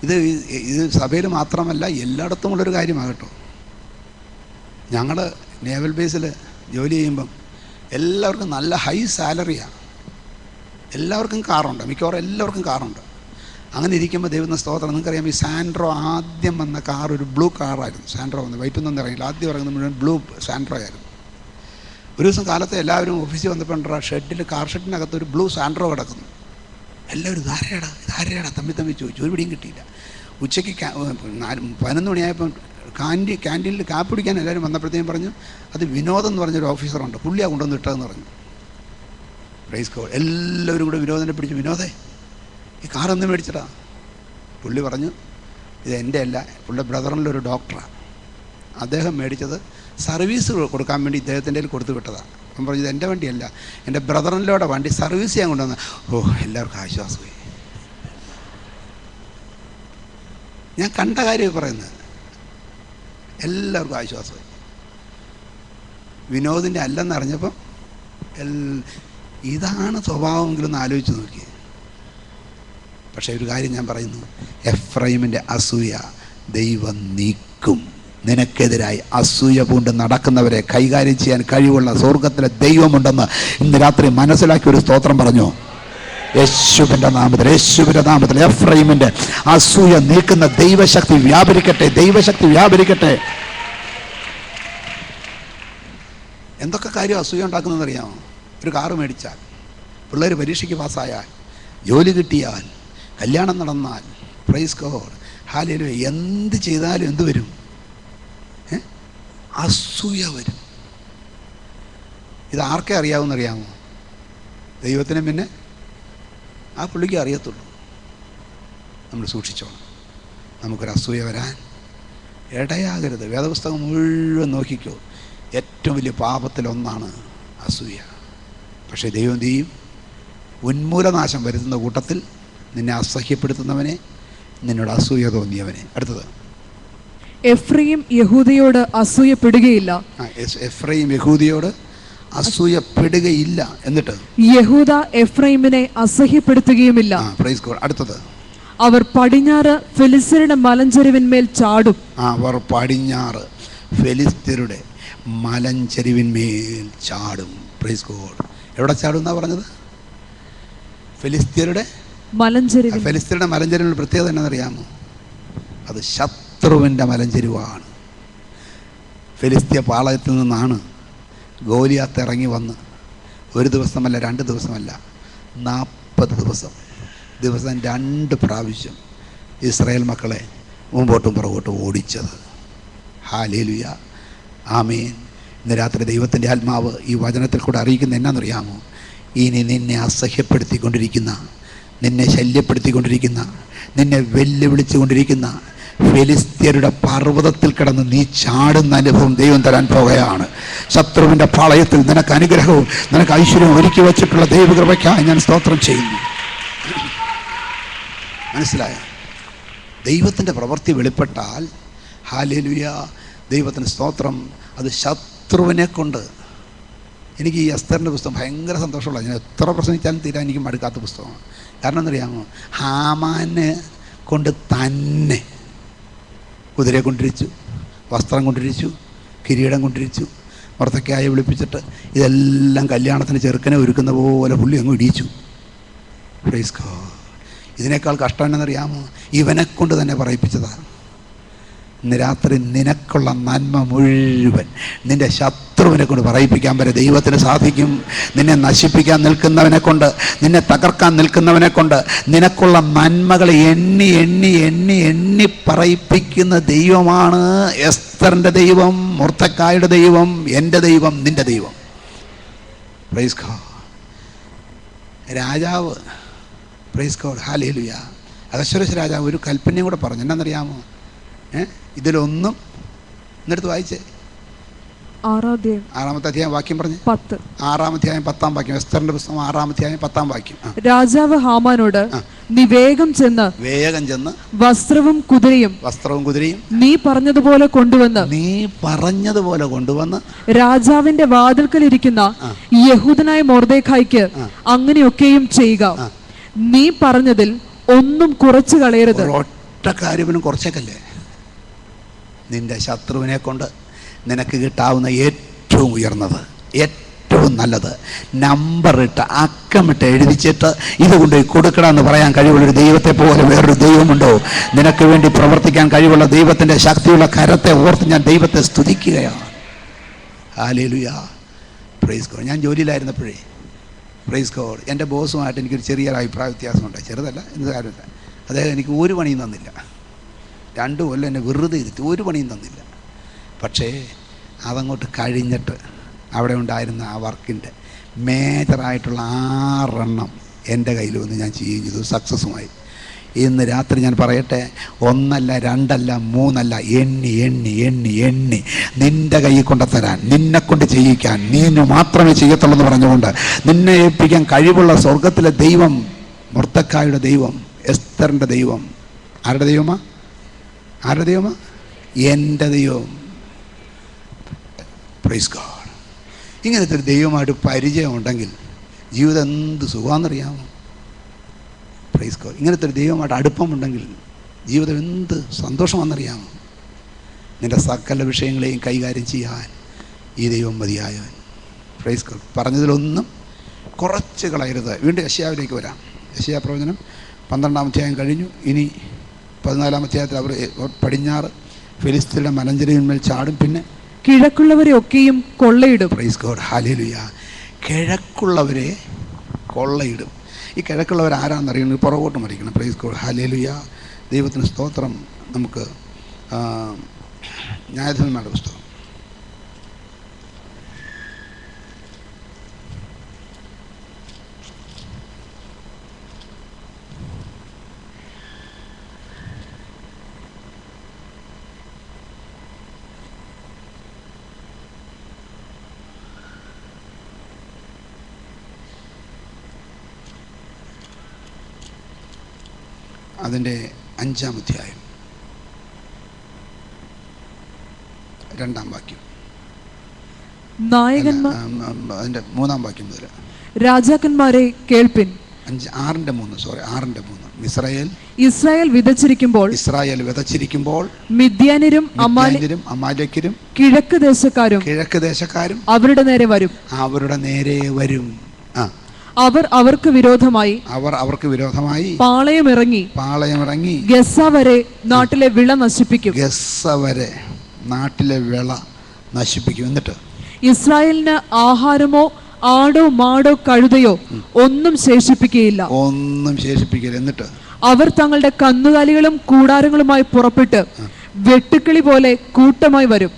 ഇത് സഭയിൽ മാത്രമല്ല എല്ലായിടത്തും ഉള്ളൊരു കാര്യമാകട്ടോ. ഞങ്ങൾ നേവൽ ബേസിൽ ജോലി ചെയ്യുമ്പം എല്ലാവർക്കും നല്ല ഹൈ സാലറിയാണ്. എല്ലാവർക്കും കാറുണ്ട്, മിക്കവാറും എല്ലാവർക്കും കാറുണ്ട്. അങ്ങനെ ഇരിക്കുമ്പോൾ ദൈവത്തിന് സ്തോത്രം. നിങ്ങൾക്കറിയാം, ഈ സാൻഡ്രോ ആദ്യം വന്ന കാർ ഒരു ബ്ലൂ കാറായിരുന്നു. സാൻഡ്രോ വന്ന് വൈറ്റൊന്നും ഇറങ്ങിയില്ല. ആദ്യം ഇറങ്ങുന്നത് മുഴുവൻ ബ്ലൂ സാൻഡ്രോ ആയിരുന്നു. ഒരു ദിവസം കാലത്ത് എല്ലാവരും ഓഫീസിൽ വന്നപ്പോൾ ഷെഡിൽ, കാർ ഷെഡിനകത്ത് ഒരു ബ്ലൂ സാൻഡ്രോ കിടക്കുന്നു. എല്ലാവരും ധാരയാടാ തമ്മി ചോദിച്ചു. ഒരു പിടിയും കിട്ടിയില്ല. ഉച്ചയ്ക്ക് 11 മണിയായപ്പം ക്യാൻറ്റീനിൽ കാപ്പി പിടിക്കാൻ എല്ലാവരും വന്നപ്പോഴത്തേക്കും പറഞ്ഞു, അത് വിനോദം എന്ന് പറഞ്ഞൊരു ഓഫീസറുണ്ട്, പുള്ളിയാണ് കൊണ്ടുവന്ന് ഇട്ടതെന്ന് പറഞ്ഞു. Praise God. എല്ലാവരും കൂടെ വിനോദനെ പിടിച്ചു. വിനോദേ, ഈ കാറൊന്നും മേടിച്ചിട്ടാ? പുള്ളി പറഞ്ഞു, ഇത് എൻ്റെ അല്ല, പുള്ളിയുടെ ബ്രദറിൻ്റെ ഒരു ഡോക്ടറാണ്, അദ്ദേഹം മേടിച്ചത് സർവീസ് കൊടുക്കാൻ വേണ്ടി ഇദ്ദേഹത്തിൻ്റെ കയ്യിൽ കൊടുത്തു വിട്ടതാണ്. അപ്പം പറഞ്ഞു, ഇത് എൻ്റെ വണ്ടിയല്ല, എൻ്റെ ബ്രദറിൻ്റെ വണ്ടി സർവീസ് ചെയ്യാൻ കൊണ്ടുവന്ന. ഓ, എല്ലാവർക്കും ആശ്വാസമായി. ഞാൻ കണ്ട കാര്യം പറയുന്നത്, എല്ലാവർക്കും ആശ്വാസമായി. വിനോദിൻ്റെ അല്ലെന്നറിഞ്ഞപ്പം ഇതാണ് സ്വഭാവമെങ്കിലും ഒന്ന് ആലോചിച്ച് നോക്കി. പക്ഷേ ഒരു കാര്യം ഞാൻ പറയുന്നു, എഫ്രൈമിൻ്റെ അസൂയ ദൈവം നീക്കും. നിനക്കെതിരായി അസൂയ പൂണ്ട് നടക്കുന്നവരെ കൈകാര്യം ചെയ്യാൻ കഴിവുള്ള സ്വർഗത്തിലെ ദൈവമുണ്ടെന്ന് ഇന്ന് രാത്രി മനസ്സിലാക്കി ഒരു സ്തോത്രം പറഞ്ഞു. യേശുവിൻ്റെ നാമത്തിൽ എഫ്രൈമിൻ്റെ അസൂയ നീക്കുന്ന ദൈവശക്തി വ്യാപരിക്കട്ടെ, ദൈവശക്തി വ്യാപരിക്കട്ടെ. എന്തൊക്കെ കാര്യം അസൂയ ഉണ്ടാക്കുന്നതെന്ന് അറിയാമോ? ഒരു കാറ് മേടിച്ചാൽ, പിള്ളേർ പരീക്ഷയ്ക്ക് പാസ്സായാൽ, ജോലി കിട്ടിയാൽ, കല്യാണം നടന്നാൽ, പ്രൈസ് ഗോഡ്, ഹല്ലേലൂയ, എന്ത് ചെയ്താലും എന്ത് വരും? അസൂയ വരും. ഇത് ആർക്കേ അറിയാവുന്നറിയാമോ? ദൈവത്തിന് പിന്നെ ആ പുള്ളിക്ക് അറിയത്തുള്ളൂ. നമ്മൾ സൂക്ഷിച്ചോണം, നമുക്കൊരു അസൂയ വരാൻ ഇടയാകരുത്. വേദപുസ്തകം മുഴുവൻ നോക്കിക്കോ, ഏറ്റവും വലിയ പാപത്തിലൊന്നാണ് അസൂയ. പക്ഷേ ദൈവം ചെയ്യും, ഉന്മൂലനാശം വരുത്തുന്ന കൂട്ടത്തിൽ നിന്നെ അസഹ്യപ്പെടുത്തുന്നവനെ, നിന്നോട് അസൂയ തോന്നിയവനെ. അടുത്തത്, എഫ്രയീം യഹൂദയോട് അസൂയപ്പെടുകയില്ല. എഫ്രയീം യഹൂദയോട് അസൂയപ്പെടുകയില്ല. എന്നിട്ട് യഹൂദ എഫ്രൈമിനെ അസഹ്യപ്പെടുത്തുകയുമില്ല. Praise God. അടുത്തത്, അവർ പടിഞ്ഞാറ് ഫെലിസ്ത്യരുടെ മലഞ്ചെരിവിന്മേൽ ചാടും. അവർ പടിഞ്ഞാറ് ഫെലിസ്ത്യരുടെ മലഞ്ചെരിവിന്മേൽ ചാടും. Praise God. എവിടെ ചാടും എന്നാ പറഞ്ഞത്? ഫെലിസ്ത്യരുടെ മലഞ്ചെരിവ്. ഫെലിസ്ത്യരുടെ മലഞ്ചെരിവിൻ്റെ പ്രത്യേകത എന്നാണെന്നറിയാമോ? അത് ശത്രുവിൻ്റെ മലഞ്ചെരിവാണ്. ഫെലിസ്ത്യ പാളയത്തിൽ നിന്നാണ് ഗോലിയാത്ത് ഇറങ്ങി വന്ന് ഒരു ദിവസമല്ല 2 ദിവസമല്ല 40 ദിവസം 2 പ്രാവശ്യം ഇസ്രായേൽ മക്കളെ മുമ്പോട്ടും പുറകോട്ടും ഓടിച്ചത്. ഹല്ലേലൂയ, ആമേൻ. ഇന്ന് രാത്രി ദൈവത്തിൻ്റെ ആത്മാവ് ഈ വചനത്തിൽ കൂടെ അറിയിക്കുന്ന എന്നാണെന്നറിയാമോ? ഇനി നിന്നെ അസഹ്യപ്പെടുത്തിക്കൊണ്ടിരിക്കുന്ന, നിന്നെ ശല്യപ്പെടുത്തിക്കൊണ്ടിരിക്കുന്ന, നിന്നെ വെല്ലുവിളിച്ചുകൊണ്ടിരിക്കുന്ന ഫെലിസ്ത്യരുടെ പർവ്വതത്തിൽ കിടന്ന് നീ ചാടുന്ന അനുഭവം ദൈവം തരാൻ പോകുകയാണ്. ശത്രുവിൻ്റെ പാളയത്തിൽ നിനക്ക് അനുഗ്രഹവും നിനക്ക് ഐശ്വര്യവും ഒരുക്കി വച്ചിട്ടുള്ള ദൈവകൃപയ്ക്കായി ഞാൻ സ്തോത്രം ചെയ്യുന്നു. മനസ്സിലായോ? ദൈവത്തിൻ്റെ പ്രവൃത്തി വെളിപ്പെട്ടാൽ, ഹല്ലേലൂയ, ദൈവത്തിന് സ്തോത്രം. അത് ശത്രുവിനെ കൊണ്ട്, എനിക്ക് ഈ എസ്തറിൻ്റെ പുസ്തകം ഭയങ്കര സന്തോഷമുള്ള, ഞാൻ എത്ര പ്രസംഗിച്ചാലും തീരാൻ എനിക്ക് മടുക്കാത്ത പുസ്തകമാണ്. കാരണം എന്നറിയാമോ? ഹാമാനെ കൊണ്ട് തന്നെ കുതിരയെ കൊണ്ടിരിച്ചു, വസ്ത്രം കൊണ്ടിരിച്ചു, കിരീടം കൊണ്ടിരിച്ചു, മൊർദെഖായിയെ വിളിപ്പിച്ചിട്ട് ഇതെല്ലാം കല്യാണത്തിന് ചെറുക്കനെ ഒരുക്കുന്ന പോലെ പുള്ളി അങ്ങ് ഇടിയിച്ചു. Praise God. ഇതിനേക്കാൾ കഷ്ടം എന്നറിയാമോ? ഇവനെ കൊണ്ട് തന്നെ പറയിപ്പിച്ചതാണ്. ഇന്ന് രാത്രി നിനക്കുള്ള നന്മ മുഴുവൻ നിൻ്റെ ശത്രുവിനെ കൊണ്ട് പറയിപ്പിക്കാൻ വരെ ദൈവത്തിന് സാധിക്കും. നിന്നെ നശിപ്പിക്കാൻ നിൽക്കുന്നവനെ കൊണ്ട്, നിന്നെ തകർക്കാൻ നിൽക്കുന്നവനെ കൊണ്ട് നിനക്കുള്ള നന്മകൾ എണ്ണി എണ്ണി എണ്ണി എണ്ണി പറയിപ്പിക്കുന്ന ദൈവമാണ് എസ്തറിൻ്റെ ദൈവം, മൊർദെഖായിയുടെ ദൈവം, എൻ്റെ ദൈവം, നിൻ്റെ ദൈവം. Praise God. രാജാവ്, പ്രൈസ് ഗോഡ്, ഹല്ലേലൂയ, അഹശ്വേരോശ് രാജാവ് ഒരു കൽപ്പനയും കൂടെ പറഞ്ഞു. എന്നാന്നറിയാമോ? ഇതിലൊന്നും എന്നെടുത്ത് വായിച്ചേ, 6-ാമത്തെ അധ്യായം വാക്യം പറഞ്ഞു. 10. 6-ാം അധ്യായം 10-ാം വാക്യം. എസ്തറിന്റെ പുസ്തകം 6-ാം അധ്യായം 10-ാം വാക്യം. രാജാവ് ഹാമാനോട്, നീ വേഗം ചെന്ന് വസ്ത്രവും കുതിരയും നീ പറഞ്ഞതുപോലെ കൊണ്ടുവന്ന് രാജാവിന്റെ വാതിൽക്കലിരിക്കുന്ന യഹൂദനായ മൊർദെഖായിക്ക് അങ്ങനെയൊക്കെയും ചെയ്യുക. നീ പറഞ്ഞതിൽ ഒന്നും കുറച്ചു കളയരുത്. ഒറ്റ കാര്യത്തിനും കുറച്ചേക്കല്ലേ. നിന്റെ ശത്രുവിനെ കൊണ്ട് നിനക്ക് കിട്ടാവുന്ന ഏറ്റവും ഉയർന്നത്, ഏറ്റവും നല്ലത് നമ്പറിട്ട് അക്കമിട്ട് എഴുതിച്ചിട്ട് ഇത് കൊണ്ടുപോയി കൊടുക്കണമെന്ന് പറയാൻ കഴിവുള്ളൊരു ദൈവത്തെ പോലെ വേറൊരു ദൈവമുണ്ടോ? നിനക്ക് വേണ്ടി പ്രവർത്തിക്കാൻ കഴിവുള്ള ദൈവത്തിൻ്റെ ശക്തിയുള്ള കരത്തെ ഓർത്ത് ഞാൻ ദൈവത്തെ സ്തുതിക്കുകയാണ്. Hallelujah, praise God. ഞാൻ ജോലിയിലായിരുന്നപ്പോഴേ, പ്രൈസ് ഗോഡ്, എൻ്റെ ബോസുമായിട്ട് എനിക്കൊരു ചെറിയൊരു അഭിപ്രായ വ്യത്യാസമുണ്ട്. ചെറുതല്ല, എന്ത് കാര്യമില്ല. അദ്ദേഹം എനിക്ക് ഒരു പണിയും തന്നില്ല. 2 കൊല്ലം എന്നെ വെറുതെ ഇരുത്തി, ഒരു പണിയും തന്നില്ല. പക്ഷേ അതങ്ങോട്ട് കഴിഞ്ഞിട്ട് അവിടെ ഉണ്ടായിരുന്ന ആ വർക്കിൻ്റെ മേജറായിട്ടുള്ള 6 എണ്ണം എൻ്റെ കയ്യിൽ വന്ന് ഞാൻ ചെയ്യുകയും ചെയ്തു, സക്സസ്സുമായി. ഇന്ന് രാത്രി ഞാൻ പറയട്ടെ, 1 അല്ല 2 അല്ല 3 അല്ല, എണ്ണി എണ്ണി എണ്ണി എണ്ണി നിൻ്റെ കയ്യിൽ കൊണ്ടുത്തരാൻ, നിന്നെക്കൊണ്ട് ചെയ്യിക്കാൻ, നീന് മാത്രമേ ചെയ്യത്തുള്ളൂ എന്ന് പറഞ്ഞുകൊണ്ട് നിന്നെ ഏൽപ്പിക്കാൻ കഴിവുള്ള സ്വർഗത്തിലെ ദൈവം, മൊർദെഖായിയുടെ ദൈവം, എസ്തറിൻ്റെ ദൈവം. ആരുടെ ദൈവമാ? ആരുടെ ദൈവമാ? എൻ്റെ ദൈവം. Praise God. ഇങ്ങനത്തെ ഒരു ദൈവമായിട്ട് പരിചയമുണ്ടെങ്കിൽ ജീവിതം എന്ത് സുഖമാണെന്നറിയാമോ? Praise God. ഇങ്ങനത്തെ ഒരു ദൈവമായിട്ട് അടുപ്പമുണ്ടെങ്കിൽ ജീവിതം എന്ത് സന്തോഷമാണെന്നറിയാമോ? നിൻ്റെ സകല വിഷയങ്ങളെയും കൈകാര്യം ചെയ്യാൻ ഈ ദൈവം മതിയായവൻ. Praise God. പറഞ്ഞതിലൊന്നും കുറച്ച് കളയരുത്. വീണ്ടും യെശയ്യാവിലേക്ക് വരാം. യെശയ്യാ പ്രവചനം 12-ാം അധ്യായം കഴിഞ്ഞു. ഇനി 14-ാം അധ്യായത്തിൽ അവർ പടിഞ്ഞാറ് ഫിലിസ്ത്യരുടെ മലഞ്ചെരിവിന്മേൽ ചാടും. പിന്നെ കിഴക്കുള്ളവരെ ഒക്കെയും കൊള്ളയിടും. Praise God. ഹല്ലേലൂയ. കിഴക്കുള്ളവരെ കൊള്ളയിടും. ഈ കിഴക്കുള്ളവർ ആരാണെന്നറിയുന്നത് പുറകോട്ട് മറിക്കണം. Price God. ഹല്ലേലൂയ. ദൈവത്തിന് സ്തോത്രം. നമുക്ക് ന്യായാധിപന്മാരുടെ പുസ്തകം അതിൻ്റെ 5-ാം അധ്യായം 2-ാം വാക്യം, നായകന്മാർ അതിൻ്റെ 3-ാം വാക്യം മുതൽ. രാജാക്കന്മാരെ കേൾപ്പിൻ. 6:3 ഇസ്രായേൽ വിതച്ചിരിക്കുമ്പോൾ മിദ്യാന്യരും അമാലേക്യരും കിഴക്ക് ദേശക്കാരും അവരുടെ നേരെ വരും. അവർ അവർക്ക് വിരോധമായി പാളയമിറങ്ങി ഗസ്സ വരെ നാട്ടിലെ വിള നശിപ്പിക്കും. എന്നിട്ട് ഇസ്രായേലിന് ആഹാരമോ ആടോ മാടോ കഴുതയോ ഒന്നും ശേഷിപ്പിക്കുകയില്ല. എന്നിട്ട് അവർ തങ്ങളുടെ കന്നുകാലികളും കൂടാരങ്ങളുമായി പുറപ്പെട്ട് വെട്ടുക്കിളി പോലെ കൂട്ടമായി വരും.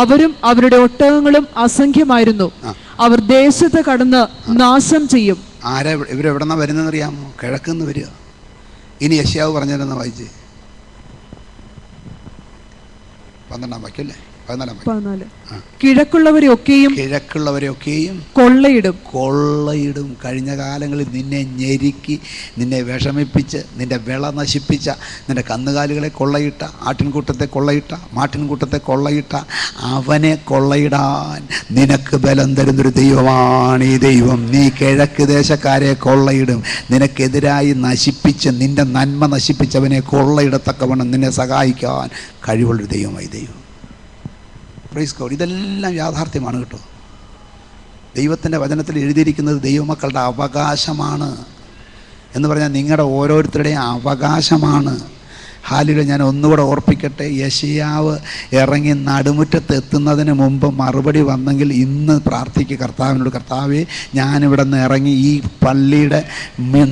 അവരും അവരുടെ ഒട്ടകങ്ങളും അസംഖ്യമായിരുന്നു. അവർ ദേശത്ത് കടന്ന് നാശം ചെയ്യും. ഇവരെവിടെന്നാ വരുന്നതെന്നറിയാമോ? കിഴക്കുന്ന് വരിക. ഇനി യെശയ്യാവ് പറഞ്ഞിരുന്ന വായിച്ചേ 12-ാം വാക്യം അല്ലേ? 14. കിഴക്കുള്ളവരെ ഒക്കെയും കൊള്ളയിടും. കഴിഞ്ഞ കാലങ്ങളിൽ നിന്നെ ഞെരുക്കി, നിന്നെ വിഷമിപ്പിച്ച്, നിന്റെ വിള നശിപ്പിച്ച, നിന്റെ കന്നുകാലികളെ കൊള്ളയിട്ട, ആട്ടിൻകൂട്ടത്തെ കൊള്ളയിട്ട, മാട്ടിൻകൂട്ടത്തെ കൊള്ളയിട്ട അവനെ കൊള്ളയിടാൻ നിനക്ക് ബലം തരുന്നൊരു ദൈവമാണ് ഈ ദൈവം. നീ കിഴക്ക് ദേശക്കാരെ കൊള്ളയിടും. നിനക്കെതിരായി നശിപ്പിച്ച്, നിന്റെ നന്മ നശിപ്പിച്ചവനെ കൊള്ളയിടത്തക്കവണ്ണം നിന്നെ സഹായിക്കാൻ കഴിവുള്ളൊരു ദൈവമായി ദൈവം. Praise God. ഇതെല്ലാം യാഥാർത്ഥ്യമാണ് കേട്ടോ. ദൈവത്തിൻ്റെ വചനത്തിൽ എഴുതിയിരിക്കുന്നത് ദൈവമക്കളുടെ അവകാശമാണ് എന്ന് പറഞ്ഞാൽ നിങ്ങളുടെ ഓരോരുത്തരുടെയും അവകാശമാണ്. ഹാലിൽ ഞാൻ ഒന്നുകൂടെ ഓർപ്പിക്കട്ടെ, യെശയ്യാവ് ഇറങ്ങി നടുമുറ്റത്ത് എത്തുന്നതിന് മുമ്പ് മറുപടി വന്നെങ്കിൽ ഇന്ന് പ്രാർത്ഥിക്കുക കർത്താവിനോട്, കർത്താവേ ഞാനിവിടെ നിന്ന് ഇറങ്ങി ഈ പള്ളിയുടെ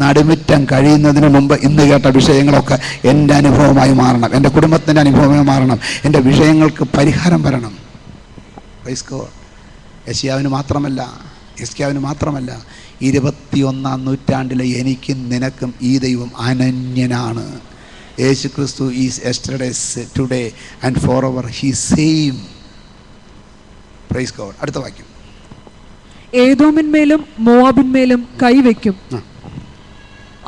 നടുമുറ്റം കഴിയുന്നതിന് മുമ്പ് ഇന്ന് കേട്ട വിഷയങ്ങളൊക്കെ എൻ്റെ അനുഭവമായി മാറണം, എൻ്റെ കുടുംബത്തിൻ്റെ അനുഭവമായി മാറണം, എൻ്റെ വിഷയങ്ങൾക്ക് പരിഹാരം വരണം. Praise God. യെശയ്യാവിന് മാത്രമല്ല 21-ാം നൂറ്റാണ്ടിലെ എനിക്കും നിനക്കും ഈ ദൈവം അനന്യനാണ്. യേശു ക്രിസ്തു is yesterday today and for ever he same. Praise God. അടുത്ത വാക്യം. ഏദോമിന്മേലും മോവാബിന്മേലും കൈവയ്ക്കും,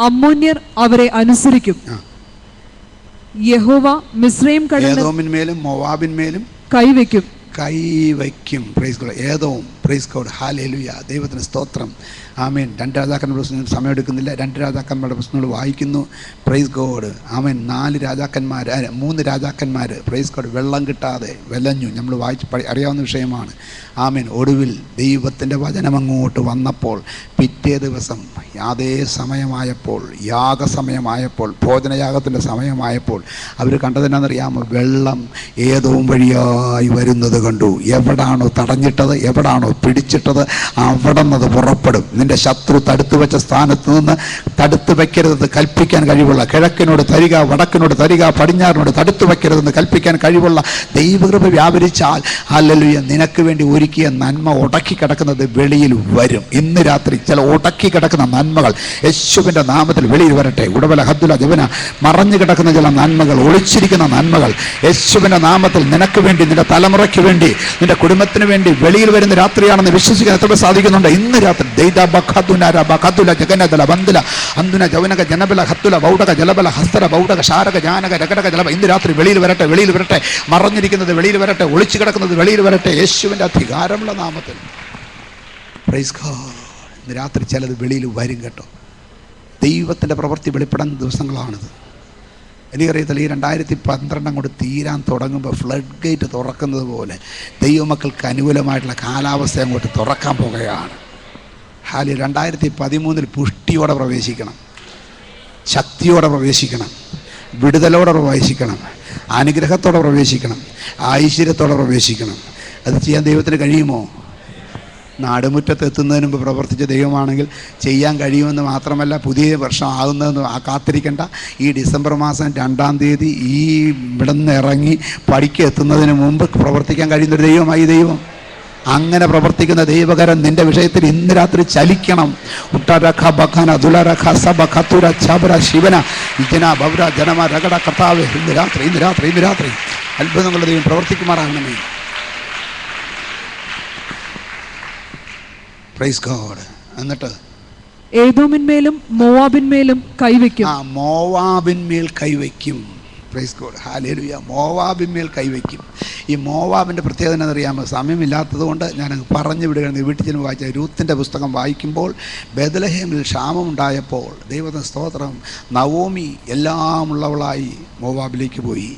അമ്മോന്യർ അവരെ അനുസരിക്കും. യഹോവ മിസ്രയീം കടന്ന് ഏദോമിന്മേലും മോവാബിന്മേലും കൈവയ്ക്കും. Praise God. ഏദോം. Praise God. ഹല്ലേലൂയ. ദൈവത്തിന് സ്തോത്രം. ആമേൻ. 2 രാജാക്കന്മാരുടെ പുസ്തകം സമയം എടുക്കുന്നില്ല. 2 രാജാക്കന്മാരുടെ പുസ്തകങ്ങൾ വായിക്കുന്നു. Price God. ആമേൻ. 3 രാജാക്കന്മാർ പ്രൈസ് ഗോഡ് വെള്ളം കിട്ടാതെ വലഞ്ഞു. നമ്മൾ വായിച്ച് അറിയാവുന്ന വിഷയമാണ്. ആമേൻ. ഒടുവിൽ ദൈവത്തിൻ്റെ വചനം അങ്ങോട്ട് വന്നപ്പോൾ പിറ്റേ ദിവസം അതേ സമയമായപ്പോൾ, യാഗസമയമായപ്പോൾ, ഭോജനയാഗത്തിൻ്റെ സമയമായപ്പോൾ അവർ കണ്ടതെന്നാണെന്നറിയാമോ? വെള്ളം ഏതോം വഴിയായി വരുന്നത് കണ്ടു. എവിടാണോ തടഞ്ഞിട്ടത്, എവിടാണോ പിടിച്ചിട്ടത്, അവിടെ നിന്നത് പുറപ്പെടും. നിന്റെ ശത്രു തടുത്തു വെച്ച സ്ഥാനത്ത് നിന്ന് തടുത്തു വയ്ക്കരുതെന്ന് കൽപ്പിക്കാൻ കഴിവുള്ള, കിഴക്കിനോട് തരിക, വടക്കിനോട് തരിക, പടിഞ്ഞാറിനോട് തടുത്തു വയ്ക്കരുതെന്ന് കൽപ്പിക്കാൻ കഴിവുള്ള ദൈവകൃപ വ്യാപരിച്ചാൽ ഹല്ലേലൂയ നിനക്ക് വേണ്ടി ഒരുക്കിയ നന്മ ഉടക്കി കിടക്കുന്നത് വെളിയിൽ വരും. ഇന്ന് രാത്രി ചില ഉടക്കി കിടക്കുന്ന നന്മകൾ യേശുവിൻ്റെ നാമത്തിൽ വെളിയിൽ വരട്ടെ. ഉടവല ഹദ്ദുല ജവന മറഞ്ഞു കിടക്കുന്ന ചില നന്മകൾ, ഒളിച്ചിരിക്കുന്ന നന്മകൾ യേശുവിൻ്റെ നാമത്തിൽ നിനക്ക് വേണ്ടി, നിന്റെ തലമുറയ്ക്ക് വേണ്ടി, നിന്റെ കുടുംബത്തിന് വേണ്ടി വെളിയിൽ വരുന്ന രാത്രിയാണെന്ന് വിശ്വസിക്കാൻ എത്ര സാധിക്കുന്നുണ്ട്? ഇന്ന് രാത്രി ഇന്ന് രാത്രി വെളിയിൽ വരട്ടെ. മറഞ്ഞിരിക്കുന്നത് വെളിയിൽ വരട്ടെ, ഒളിച്ചു കിടക്കുന്നത് വെളിയിൽ വരട്ടെ. യേശുവിൻ്റെ അധികാരമുള്ള നാമത്തിൽ പ്രൈസ് ഗോഡ്. ഇന്ന് രാത്രി ചിലത് വെളിയിൽ വരും കേട്ടോ. ദൈവത്തിൻ്റെ പ്രവൃത്തി വെളിപ്പെടുന്ന ദിവസങ്ങളാണിത്. എനിക്കറിയത്തില്ല, ഈ 2012 അങ്ങോട്ട് തീരാൻ തുടങ്ങുമ്പോൾ ഫ്ലഡ് ഗേറ്റ് തുറക്കുന്നത് പോലെ ദൈവമക്കൾക്ക് അനുകൂലമായിട്ടുള്ള കാലാവസ്ഥ അങ്ങോട്ട് തുറക്കാൻ പോകുകയാണ്. 2013 പുഷ്ടിയോടെ പ്രവേശിക്കണം, ശക്തിയോടെ പ്രവേശിക്കണം, വിടുതലോടെ പ്രവേശിക്കണം, അനുഗ്രഹത്തോടെ പ്രവേശിക്കണം, ഐശ്വര്യത്തോടെ പ്രവേശിക്കണം. അത് ചെയ്യാൻ ദൈവത്തിന് കഴിയുമോ? നാടുമുറ്റത്ത് എത്തുന്നതിന് മുമ്പ് പ്രവർത്തിച്ച ദൈവമാണെങ്കിൽ ചെയ്യാൻ കഴിയുമെന്ന് മാത്രമല്ല, പുതിയ വർഷം ആകുന്നതെന്ന് കാത്തിരിക്കേണ്ട. ഈ ഡിസംബർ മാസം 2-ാം തീയതി ഈ ഇവിടുന്ന് ഇറങ്ങി പടിക്ക് എത്തുന്നതിന് മുമ്പ് പ്രവർത്തിക്കാൻ കഴിയുന്നൊരു ദൈവമായി ദൈവം. അങ്ങനെ പ്രവർത്തിക്കുന്ന ദൈവകരം നിന്റെ വിഷയത്തിൽ ഇന്ന് രാത്രി ചലിക്കണം. ഇന്ന് രാത്രി അത്ഭുതങ്ങളുടെ ദൈവം പ്രവർത്തിക്കുമാറാകണമേ. Praise God. എന്നിട്ട് ഏദോമിന്മേലും മോവാബിന്മേലും കൈവയ്ക്കും. മോവാബിന്മേൽ കൈവയ്ക്കും. പ്രൈസ് ഗോഡ്, ഹല്ലേലൂയ. മോവാബിന്മേൽ കൈവയ്ക്കും. ഈ മോവാബിൻ്റെ പ്രത്യേകത എന്നറിയാമോ? സമയമില്ലാത്തത് കൊണ്ട് ഞാൻ പറഞ്ഞു വിടുകയാണ്. വീട്ടിൽ ചെന്ന് വായിച്ച രൂത്തിൻ്റെ പുസ്തകം വായിക്കുമ്പോൾ ബേത്ലഹേമിൽ ക്ഷാമമുണ്ടായപ്പോൾ ദൈവത്തിന് സ്തോത്രം, നവോമി എല്ലാമുള്ളവളായി മോവാബിലേക്ക് പോയി.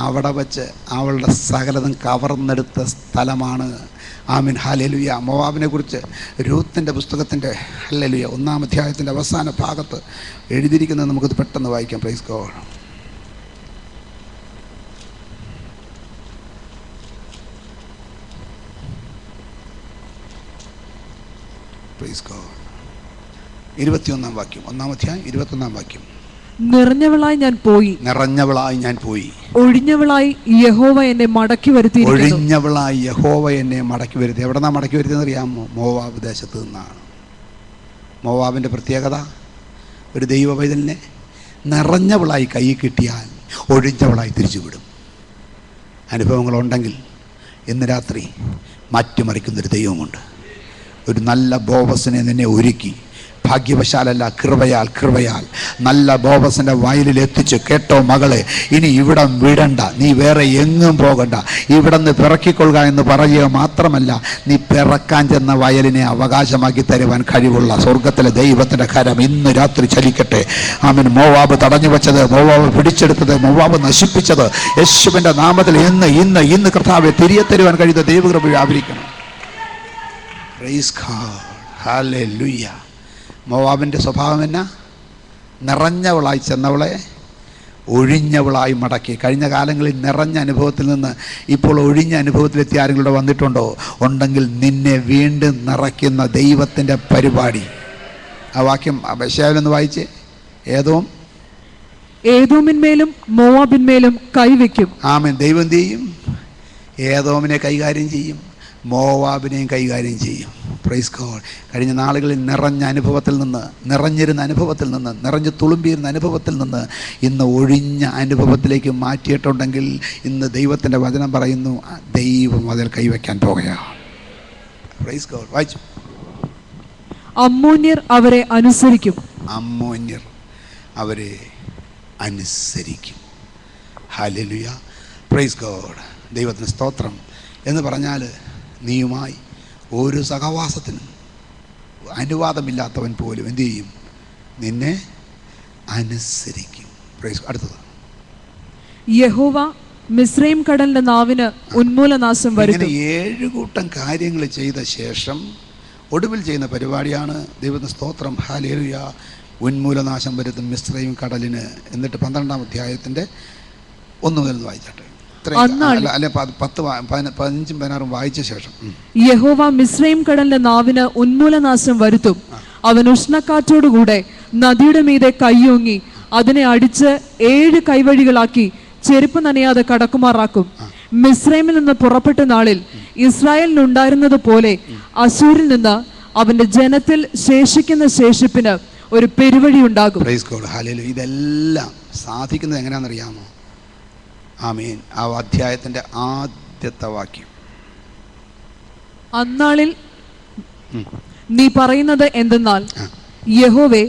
അവിടെ വച്ച് അവളുടെ സകലതും കവർന്നെടുത്ത സ്ഥലമാണ്. ആമീൻ, ഹല്ലേലൂയ. മോവാബിനെ കുറിച്ച് രൂത്തിൻ്റെ പുസ്തകത്തിൻ്റെ ഹല്ലേലൂയ 1-ാം അധ്യായത്തിൻ്റെ അവസാന ഭാഗത്ത് എഴുതിയിരിക്കുന്നത് നമുക്കത് പെട്ടെന്ന് വായിക്കാം. Praise God. Praise God. 21-ാം വാക്യം, 1-ാം അധ്യായം 21-ാം വാക്യം. നിറഞ്ഞവളായി ഞാൻ പോയി, നിറഞ്ഞവളായി ഞാൻ പോയി, ഒഴിഞ്ഞവളായി യഹോവ എന്നെ മടക്കി വരുത്തി. ഒഴിഞ്ഞവളായി യഹോവ എന്നെ മടക്കി വരുത്തി. എവിടെ നിന്നാണ് മടക്കി വരുത്തിയെന്ന് അറിയാമോ? മോവാബ് ദേശത്ത് നിന്നാണ്. മോവാബിൻ്റെ പ്രത്യേകത, ഒരു ദൈവ പൈതലിനെ നിറഞ്ഞവളായി കൈ കിട്ടിയാൽ ഒഴിഞ്ഞവളായി തിരിച്ചുവിടും. അനുഭവങ്ങളുണ്ടെങ്കിൽ ഇന്ന് രാത്രി മാറ്റിമറിക്കുന്നൊരു ദൈവമുണ്ട്. ഒരു നല്ല ബോവസിനെ നിന്നെ ഒരുക്കി, ഭാഗ്യവശാലല്ല കൃപയാൽ നല്ല ബോവസിൻ്റെ വയലിൽ എത്തിച്ച്, കേട്ടോ മകളെ, ഇനി ഇവിടം വിടണ്ട, നീ വേറെ എങ്ങും പോകണ്ട, ഇവിടെ നിന്ന് പിറക്കിക്കൊള്ളുക എന്ന് പറയുക മാത്രമല്ല, നീ പിറക്കാൻ ചെന്ന വയലിനെ അവകാശമാക്കി തരുവാൻ കഴിവുള്ള സ്വർഗത്തിലെ ദൈവത്തിൻ്റെ കരം ഇന്ന് രാത്രി ചലിക്കട്ടെ. ആമേൻ. മോവാബ് തടഞ്ഞു വെച്ചത്, മോവാബ് പിടിച്ചെടുത്തത്, മോവാബ് നശിപ്പിച്ചത് യേശുവിൻ്റെ നാമത്തിൽ ഇന്ന് കർത്താവെ തിരികെ തരുവാൻ കഴിയുന്ന ദൈവകൃപ വ്യാപരിക്കണം. പ്രൈസ് ഗോഡ്, ഹല്ലേലൂയ. മോവാബിൻ്റെ സ്വഭാവം എന്നാ? നിറഞ്ഞവളായി ചെന്നവളെ ഒഴിഞ്ഞവളായി മടക്കി. കഴിഞ്ഞ കാലങ്ങളിൽ നിറഞ്ഞ അനുഭവത്തിൽ നിന്ന് ഇപ്പോൾ ഒഴിഞ്ഞ അനുഭവത്തിലെത്തിയ ആരെങ്കിലും വന്നിട്ടുണ്ടോ? ഉണ്ടെങ്കിൽ നിന്നെ വീണ്ടും നിറയ്ക്കുന്ന ദൈവത്തിൻ്റെ പരിപാടി. ആ വാക്യം യെശയ്യാവിലൊന്ന് വായിച്ചേ. ഏദോമിന്മേലും മോവാബിന്മേലും കൈവയ്ക്കും. ആമേൻ. ദൈവം എന്ത് ചെയ്യും? ഏദോമിനെ കൈകാര്യം ചെയ്യും, മോവാബിനെയും കൈകാര്യം ചെയ്യും. Praise God. കഴിഞ്ഞ നാളുകളിൽ നിറഞ്ഞ അനുഭവത്തിൽ നിന്ന്, നിറഞ്ഞിരുന്ന അനുഭവത്തിൽ നിന്ന്, നിറഞ്ഞു തുളുമ്പിയിരുന്ന അനുഭവത്തിൽ നിന്ന് ഇന്ന് ഒഴിഞ്ഞ അനുഭവത്തിലേക്ക് മാറ്റിയിട്ടുണ്ടെങ്കിൽ ഇന്ന് ദൈവത്തിൻ്റെ വചനം പറയുന്നു, ദൈവം അതിൽ കൈവയ്ക്കാൻ പോകുകയാണ്. Praise God. വായിച്ചു. അമ്മോന്യർ അവരെ അനുസരിക്കും. അമ്മോന്യർ അവരെ അനുസരിക്കും. ഹല്ലേലൂയ. Praise God. ദൈവത്തിന് സ്തോത്രം. എന്ന് പറഞ്ഞാൽ നീയുമായി ഒരു സഹവാസത്തിനും അനുവാദമില്ലാത്തവൻ പോലും എന്തു ചെയ്യും? നിന്നെ അനുസരിക്കും. പ്രൈസ്. അടുത്തത്. യഹോവ മിസ്രയീം കടലിന്റെ നാവിന് ഉന്മൂലനാശം വരുത്തും. 7 കൂട്ടം കാര്യങ്ങൾ ചെയ്ത ശേഷം ഒടുവിൽ ചെയ്യുന്ന പരിപാടിയാണ് ദൈവത്തിന് സ്തോത്രം. ഹല്ലേലൂയ. ഉന്മൂലനാശം വരുത്തും മിസ്രയീം കടലിന്. എന്നിട്ട് 12-ാം അധ്യായത്തിൻ്റെ 1 മുതൽ വായിച്ചാട്ടെ. 15-16 വായിച്ച ശേഷം യഹോവ മിസ്രയീം കടലിന്റെ നാവിന് ഉന്മൂലനാശം വരുത്തും. അവൻ ഉഷ്ണക്കാറ്റോടുകൂടെ നദിയുടെ മീതെ കൈയോങ്ങി അതിനെ അടിച്ച് 7 കൈവഴികളാക്കി ചെരുപ്പ് നനയാതെ കടക്കുമാറാക്കും. മിസ്രയീമിൽ നിന്ന് പുറപ്പെട്ട നാളിൽ ഇസ്രായേലിനുണ്ടായിരുന്നത് പോലെ അശൂരിൽ നിന്ന് അവന്റെ ജനത്തിൽ ശേഷിക്കുന്ന ശേഷിപ്പിന് ഒരു പെരുവഴി ഉണ്ടാകും. ഇതെല്ലാം സാധിക്കുന്നത് എങ്ങനെയാണെന്നറിയാമോ? ആമേൻ. ആ അധ്യായത്തിൻ്റെ ആദ്യത്തെ വാക്യം. അന്നാളിൽ നീ പറയുന്നത് എന്തെന്നാൽ, യഹോവേ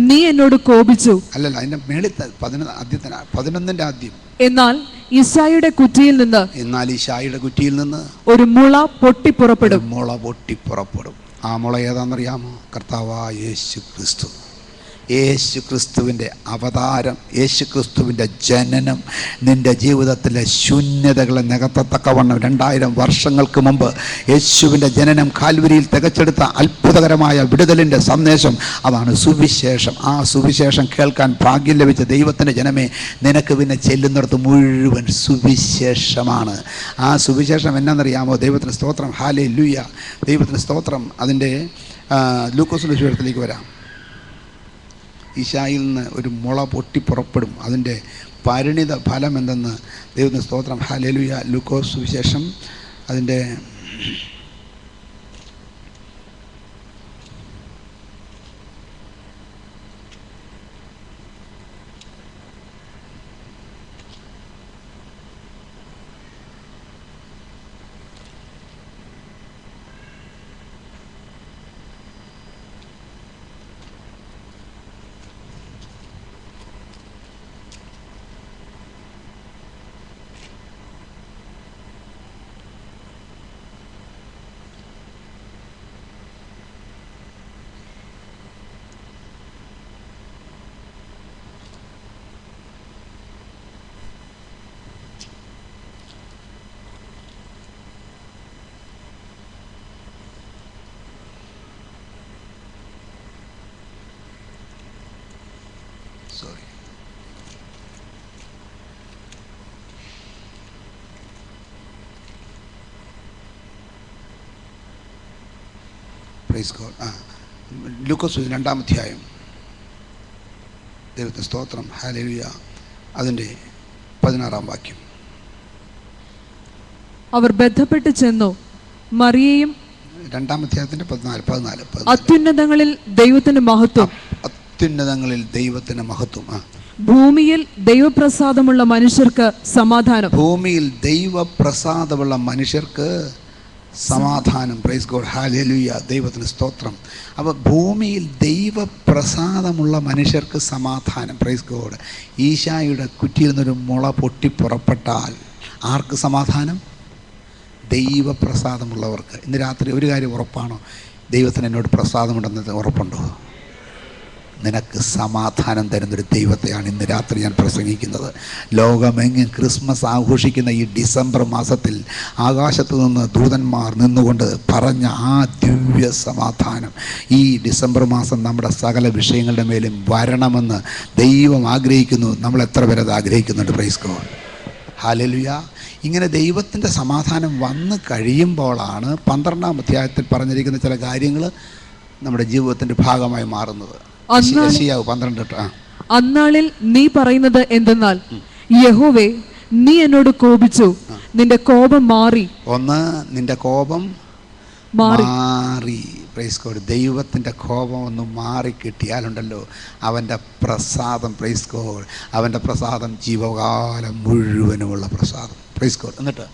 നീ എന്നോട് കോപിച്ചു. അല്ലല്ല, അതിന്റെ മേളിൽ 11-ന്റെ ആദ്യം. എന്നാൽ ഇശായിയുടെ കുറ്റിയിൽ നിന്ന് ഒരു മുള പൊട്ടി പുറപ്പെടും. ആ മുള ഏതാണെന്നറിയാമോ? കർത്താവായ യേശു ക്രിസ്തു. യേശു ക്രിസ്തുവിൻ്റെ അവതാരം, യേശു ക്രിസ്തുവിൻ്റെ ജനനം നിൻ്റെ ജീവിതത്തിലെ ശൂന്യതകളെ നികത്തത്തക്കവണ്ണം 2000 വർഷങ്ങൾക്ക് മുമ്പ് യേശുവിൻ്റെ ജനനം കാൽവരിയിൽ തികച്ചെടുത്ത അത്ഭുതകരമായ വിടുതലിൻ്റെ സന്ദേശം, അതാണ് സുവിശേഷം. ആ സുവിശേഷം കേൾക്കാൻ ഭാഗ്യം ലഭിച്ച ദൈവത്തിൻ്റെ ജനമേ, നിനക്ക് പിന്നെ ചെല്ലുന്നിടത്ത് മുഴുവൻ സുവിശേഷമാണ്. ആ സുവിശേഷം എന്നാണെന്നറിയാമോ? ദൈവത്തിന് സ്തോത്രം, ഹല്ലേലൂയ, ദൈവത്തിന് സ്തോത്രം. അതിൻ്റെ ലൂക്കോസിൻ്റെ സുവിശേഷത്തിലേക്ക് വരാം. ഈശായിൽ നിന്ന് ഒരു മുള പൊട്ടി പുറപ്പെടും. അതിൻ്റെ പരിണിത ഫലം എന്തെന്ന് ദൈവത്തിന് സ്തോത്രം, ഹല്ലേലൂയ. ലൂക്കോസ് സുവിശേഷം അതിൻ്റെ പ്രൈസ് ഗോഡ്. ലൂക്കോസ് 2-ാം അധ്യായം, ദൈവത്തെ സ്തോത്രം, ഹല്ലേലൂയ, അതിൻ്റെ 16-ാം വാക്യം. അവർ ബന്ധപ്പെട്ട് ചെന്നു മറിയയും 2-ാം അധ്യായത്തിൻ്റെ 14. അത്യുന്നതങ്ങളിൽ ദൈവത്തിന്റെ മഹത്വം, അത്യുന്നതങ്ങളിൽ ദൈവത്തിന്റെ മഹത്വം. ഭൂമിയിൽ ദൈവപ്രസാദമുള്ള മനുഷ്യർക്ക് സമാധാനം. ഭൂമിയിൽ ദൈവപ്രസാദമുള്ള മനുഷ്യർക്ക് സമാധാനം. പ്രൈസ് ഗോഡ്, ഹല്ലേലൂയ, ദൈവത്തിന് സ്തോത്രം. അപ്പോൾ ഭൂമിയിൽ ദൈവപ്രസാദമുള്ള മനുഷ്യർക്ക് സമാധാനം. Praise God. ഈശായുടെ കുറ്റിയിൽ നിന്നൊരു മുള പൊട്ടി പുറപ്പെട്ടാൽ ആർക്ക് സമാധാനം? ദൈവപ്രസാദമുള്ളവർക്ക്. ഇന്ന് രാത്രി ഒരു കാര്യം ഉറപ്പാണോ? ദൈവത്തിന് എന്നോട് പ്രസാദമുണ്ടെന്നത് ഉറപ്പുണ്ടോ? നിനക്ക് സമാധാനം തരുന്നൊരു ദൈവത്തെയാണ് ഇന്ന് രാത്രി ഞാൻ പ്രസംഗിക്കുന്നത്. ലോകമെങ്ങും ക്രിസ്മസ് ആഘോഷിക്കുന്ന ഈ ഡിസംബർ മാസത്തിൽ ആകാശത്തു നിന്ന് ദൂതന്മാർ നിന്നുകൊണ്ട് പറഞ്ഞ ആ ദിവ്യ സമാധാനം ഈ ഡിസംബർ മാസം നമ്മുടെ സകല വിഷയങ്ങളുടെ മേലും വരണമെന്ന് ദൈവം ആഗ്രഹിക്കുന്നു. നമ്മൾ എത്ര പേരത് ആഗ്രഹിക്കുന്നുണ്ട്? Price God, hallelujah. ഇങ്ങനെ ദൈവത്തിൻ്റെ സമാധാനം വന്നു കഴിയുമ്പോഴാണ് 12-ാം അധ്യായത്തിൽ പറഞ്ഞിരിക്കുന്ന ചില കാര്യങ്ങൾ നമ്മുടെ ജീവിതത്തിൻ്റെ ഭാഗമായി മാറുന്നത്. അന്നാളിൽ നീ പറയുന്നത് എന്തെന്നാൽ, യഹോവേ നീ എന്നോട് കോപിച്ചു, നിന്റെ കോപം മാറി. ഒന്ന്, നിന്റെ കോപം മാറി. Praise God. ദൈവത്തിൻ്റെ കോപം ഒന്ന് മാറിക്കിട്ടിയാലുണ്ടല്ലോ അവൻ്റെ പ്രസാദം, പ്രൈസ് ഗോഡ്, അവൻ്റെ പ്രസാദം ജീവകാലം മുഴുവനുമുള്ള പ്രസാദം. Price God. എന്നിട്ട്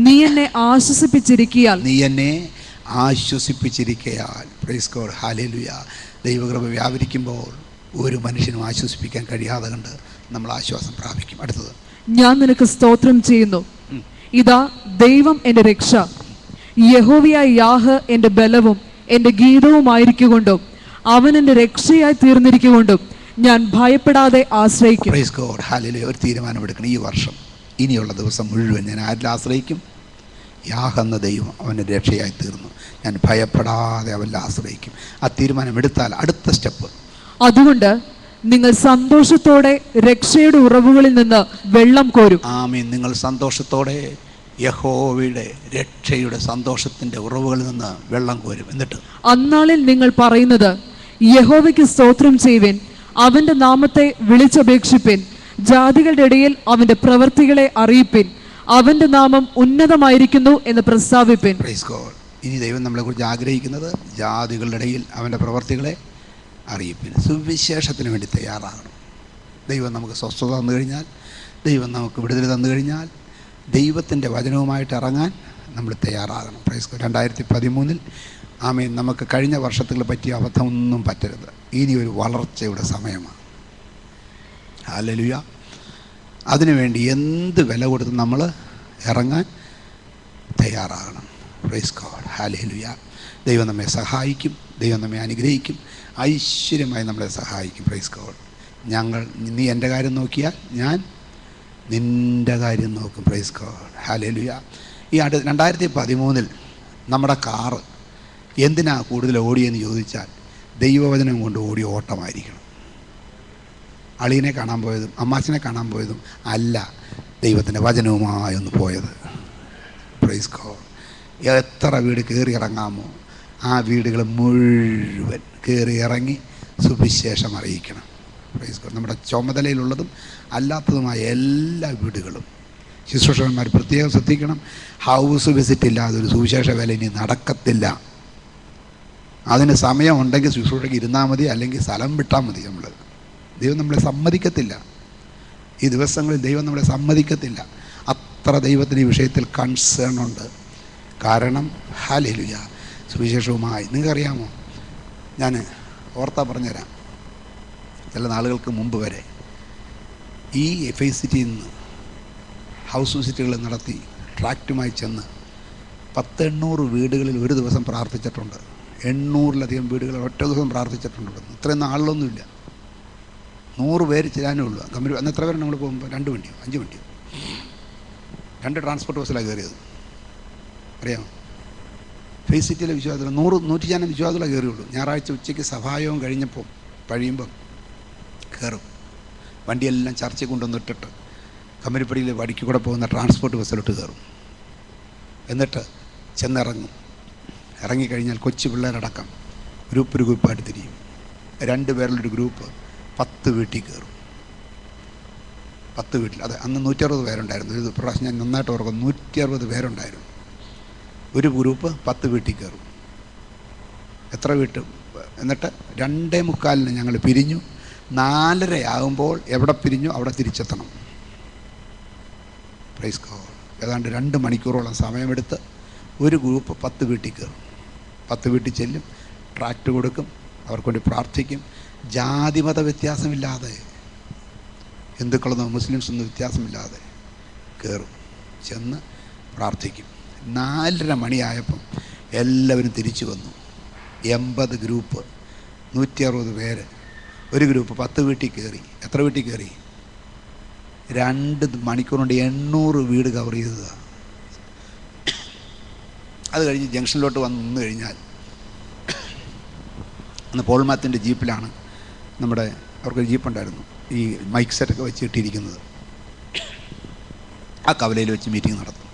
നീ എന്നെ ആശ്വസിപ്പിച്ചിരിക്കയാൽ, പ്രൈസ് ഗോഡ്, ഹല്ലേലൂയ. ദൈവകൃപ വ്യാപരിക്കുമ്പോൾ ഒരു മനുഷ്യനും ആശ്വസിപ്പിക്കാൻ കഴിയാതെ കണ്ട് നമ്മൾ ആശ്വാസം പ്രാപിക്കും. അടുത്തത്, ഞാൻ നിനക്ക് സ്തോത്രം ചെയ്യുന്നു, ഇതാ ദൈവം എൻ്റെ രക്ഷ, യഹോവയായ യാഹ് എൻ്റെ ബലവും എൻ്റെ ഗീതവുമായിരിക്കൊണ്ടും അവൻ എൻ്റെ രക്ഷയായി തീർന്നിരിക്കൊണ്ടും ഞാൻ ഭയപ്പെടാതെ ആശ്രയിക്കും. പ്രൈസ് ഗോഡ്, ഹല്ലേലൂയ. ഒരു തീരുമാനമെടുക്കണം. ഈ വർഷം ഇനിയുള്ള ദിവസം മുഴുവൻ ഞാൻ ആരിൽ ആശ്രയിക്കും? യാഹ് എന്ന ദൈവം അവൻ്റെ രക്ഷയായി തീർന്നു, ഞാൻ ഭയപ്പെടാതെ അവനിൽ ആശ്രയിക്കും. ആ തീരുമാനമെടുത്താൽ അടുത്ത സ്റ്റെപ്പ്, അതുകൊണ്ട് നിങ്ങൾ സന്തോഷത്തോടെ രക്ഷയുടെ ഉറവുകളിൽ നിന്ന് വെള്ളം കോരും. ആമീൻ. നിങ്ങൾ സന്തോഷത്തോടെ യഹോവയുടെ രക്ഷയുടെ സന്തോഷത്തിൻ്റെ ഉറവുകളിൽ നിന്ന് വെള്ളം കോരും. എന്നിട്ട് അന്നാളിൽ നിങ്ങൾ പറയുന്നത്, യഹോവയ്ക്ക് സ്തോത്രം ചെയ്യുവിൻ, അവന്റെ നാമത്തെ വിളിച്ചപേക്ഷിപ്പിൻ, ജാതികളുടെ ഇടയിൽ അവന്റെ പ്രവൃത്തികളെ അറിയിപ്പിൻ, അവന്റെ നാമം ഉന്നതമായിരിക്കുന്നു എന്ന് പ്രസ്താവിപ്പിൻ. Price God. ഇനി ദൈവം നമ്മളെക്കുറിച്ച് ആഗ്രഹിക്കുന്നത് ജാതികളുടെ ഇടയിൽ അവൻ്റെ പ്രവർത്തികളെ അറിയിപ്പിൻ. സുവിശേഷത്തിന് വേണ്ടി തയ്യാറാകണം. ദൈവം നമുക്ക് സ്വസ്ഥത തന്നു കഴിഞ്ഞാൽ, ദൈവം നമുക്ക് വിടുതൽ തന്നു കഴിഞ്ഞാൽ, ദൈവത്തിൻ്റെ വചനവുമായിട്ട് ഇറങ്ങാൻ നമ്മൾ തയ്യാറാകണം. Praise God. 2013 ആമേൻ. നമുക്ക് കഴിഞ്ഞ വർഷത്തിൽ പറ്റിയ അബദ്ധമൊന്നും പറ്റരുത്. ഇനി ഒരു വളർച്ചയുടെ സമയമാണ്. ഹല്ലേലൂയ. അതിനുവേണ്ടി എന്ത് വില കൊടുത്ത് നമ്മൾ ഇറങ്ങാൻ തയ്യാറാകണം. Price God. ഹല്ലേലൂയ. ദൈവം നമ്മെ സഹായിക്കും, ദൈവം നമ്മെ അനുഗ്രഹിക്കും, ഐശ്വര്യമായി നമ്മളെ സഹായിക്കും. Praise God. നീ എൻ്റെ കാര്യം നോക്കിയാൽ ഞാൻ നിൻ്റെ കാര്യം നോക്കും. Price God. ഹല്ലേലൂയ. ഈ 2013 നമ്മുടെ കാറ് എന്തിനാ കൂടുതൽ ഓടിയെന്ന് ചോദിച്ചാൽ ദൈവവചനം കൊണ്ട് ഓടിയ ഓട്ടമായിരിക്കണം. അളിയനെ കാണാൻ പോയതും അമ്മാച്ചനെ കാണാൻ പോയതും അല്ല, ദൈവത്തിൻ്റെ വചനവുമായി ഒന്ന് പോയത്. Praise God. എത്ര വീട് കയറി ഇറങ്ങാമോ ആ വീടുകൾ മുഴുവൻ കയറി ഇറങ്ങി സുവിശേഷം അറിയിക്കണം. Praise God. നമ്മുടെ ചുമതലയിലുള്ളതും അല്ലാത്തതുമായ എല്ലാ വീടുകളും ശുശ്രൂഷകന്മാർ പ്രത്യേകം ശ്രദ്ധിക്കണം. ഹൗസ് വിസിറ്റ് ഇല്ലാതെ ഒരു സുവിശേഷ വേല ഇനി നടക്കത്തില്ല. അതിന് സമയമുണ്ടെങ്കിൽ ശുശ്രൂഷയ്ക്ക് ഇരുന്നാൽ മതി, അല്ലെങ്കിൽ സ്ഥലം വിട്ടാൽ മതി. ദൈവം നമ്മളെ സമ്മതിക്കത്തില്ല. ഈ ദിവസങ്ങളിൽ ദൈവം നമ്മളെ സമ്മതിക്കത്തില്ല. അത്ര ദൈവത്തിന് ഈ വിഷയത്തിൽ കൺസേൺ ഉണ്ട്. കാരണം ഹല്ലേലൂയ, സുവിശേഷവുമായി നിങ്ങൾക്കറിയാമോ, ഞാൻ ഓർത്താ പറഞ്ഞുതരാം. ചില നാളുകൾക്ക് മുമ്പ് വരെ ഈ FICTയിൽ നിന്ന് ഹൗസ് വിസിറ്റുകൾ നടത്തി ട്രാക്റ്റുമായി ചെന്ന് 800 വീടുകളിൽ ഒരു ദിവസം പ്രാർത്ഥിച്ചിട്ടുണ്ട്. 800-ലധികം വീടുകൾ ഒറ്റ ദിവസം പ്രാർത്ഥിച്ചിട്ടുണ്ട്. ഇത്രയൊന്നും ആളുകളൊന്നുമില്ല. 100 പേര് ചെല്ലാനേ ഉള്ളൂ. അന്ന് എത്ര പേര് നമ്മൾ പോകുമ്പോൾ 2 വണ്ടിയോ 5 വണ്ടിയോ 2 ട്രാൻസ്പോർട്ട് ബസ്സിലാണ് കയറിയത്. അറിയാമോ? FICTയിലെ വിശ്വാസത്തിൽ 100-100 വിശ്വാസത്തിലാണ് കയറിയുള്ളൂ. ഞായറാഴ്ച ഉച്ചയ്ക്ക് സഭായോഗം കഴിയുമ്പം കയറും. വണ്ടിയെല്ലാം ചർച്ചയിൽ കൊണ്ടുവന്നിട്ടിട്ട് കമ്പനിപ്പടിയിൽ വടിക്ക് കൂടെ പോകുന്ന ട്രാൻസ്പോർട്ട് ബസ്സിലോട്ട് കയറും. എന്നിട്ട് ചെന്നിറങ്ങും. ഇറങ്ങിക്കഴിഞ്ഞാൽ കൊച്ചു പിള്ളേരടക്കം ഗ്രൂപ്പായിട്ട് തിരിയും. 2 പേരിലൊരു ഗ്രൂപ്പ് 10 വീട്ടിൽ കയറും. 10 വീട്ടിൽ, അതെ, അന്ന് 160 പേരുണ്ടായിരുന്നു. ഒരു പ്രാവശ്യം ഞാൻ നന്നായിട്ട് ഓർക്കും, 160 പേരുണ്ടായിരുന്നു. ഒരു ഗ്രൂപ്പ് 10 വീട്ടിൽ കയറും. എത്ര വീട്ട്? എന്നിട്ട് 2:45 ഞങ്ങൾ പിരിഞ്ഞു. 4:30 ആകുമ്പോൾ എവിടെ പിരിഞ്ഞു അവിടെ തിരിച്ചെത്തണം. Praise God. ഏതാണ്ട് 2 മണിക്കൂറോളം സമയമെടുത്ത് ഒരു ഗ്രൂപ്പ് 10 വീട്ടിൽ കയറും. 10 വീട്ടിൽ ചെല്ലും, ട്രാക്റ്റ് കൊടുക്കും, അവർക്ക് വേണ്ടി പ്രാർത്ഥിക്കും. ജാതിമത വ്യത്യാസമില്ലാതെ, ഹിന്ദുക്കളെന്നോ മുസ്ലിംസെന്നോ വ്യത്യാസമില്ലാതെ കയറും, ചെന്ന് പ്രാർത്ഥിക്കും. 4:30 മണിയായപ്പം എല്ലാവരും തിരിച്ചു വന്നു. 80 ഗ്രൂപ്പ്, 160 പേര്. ഒരു ഗ്രൂപ്പ് 10 വീട്ടിൽ കയറി. എത്ര വീട്ടിൽ കയറി? 2 മണിക്കൂർ കൊണ്ട് 800 വീട് കവർ ചെയ്തതാണ്. അത് കഴിഞ്ഞ് ജംഗ്ഷനിലോട്ട് വന്ന് കഴിഞ്ഞാൽ അന്ന് പോൾമാത്തിൻ്റെ ജീപ്പിലാണ് അവർക്കൊരു ജീപ്പുണ്ടായിരുന്നു, ഈ മൈക്ക് സെറ്റൊക്കെ വെച്ചിട്ടിരിക്കുന്നത്. ആ കവലയിൽ വെച്ച് മീറ്റിംഗ് നടത്തും.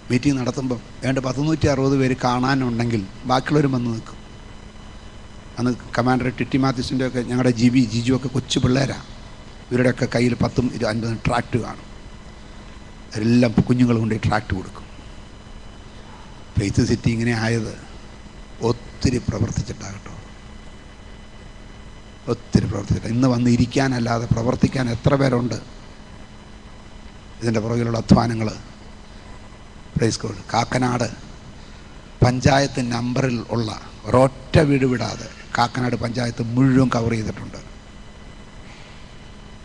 മീറ്റിംഗ് നടത്തുമ്പം 160 പേര് കാണാനുണ്ടെങ്കിൽ ബാക്കിയുള്ളവരും വന്ന് നിൽക്കും. അന്ന് കമാൻഡർ ടിറ്റി മാത്യുസിൻ്റെ ഒക്കെ ഞങ്ങളുടെ ജിജു ഒക്കെ കൊച്ചു പിള്ളേരാണ്. ഇവരുടെയൊക്കെ കയ്യിൽ 10-50 ട്രാക്റ്റ് കാണും. എല്ലാം കുഞ്ഞുങ്ങൾ കൊണ്ട് ട്രാക്റ്റ് കൊടുക്കും. ഫെയ്ത്ത് സിറ്റി ഇങ്ങനെ ആയത് ഒത്തിരി പ്രവർത്തിച്ചിട്ടാകട്ടോ, ഒത്തിരി പ്രവർത്തിച്ചിട്ട്. ഇന്ന് വന്ന് ഇരിക്കാനല്ലാതെ പ്രവർത്തിക്കാൻ എത്ര പേരുണ്ട്? ഇതിൻ്റെ പുറകിലുള്ള അധ്വാനങ്ങൾ. Praise God. കാക്കനാട് പഞ്ചായത്ത് നമ്പറിൽ ഉള്ള ഒരൊറ്റ വീട് വിടാതെ കാക്കനാട് പഞ്ചായത്ത് മുഴുവൻ കവർ ചെയ്തിട്ടുണ്ട്.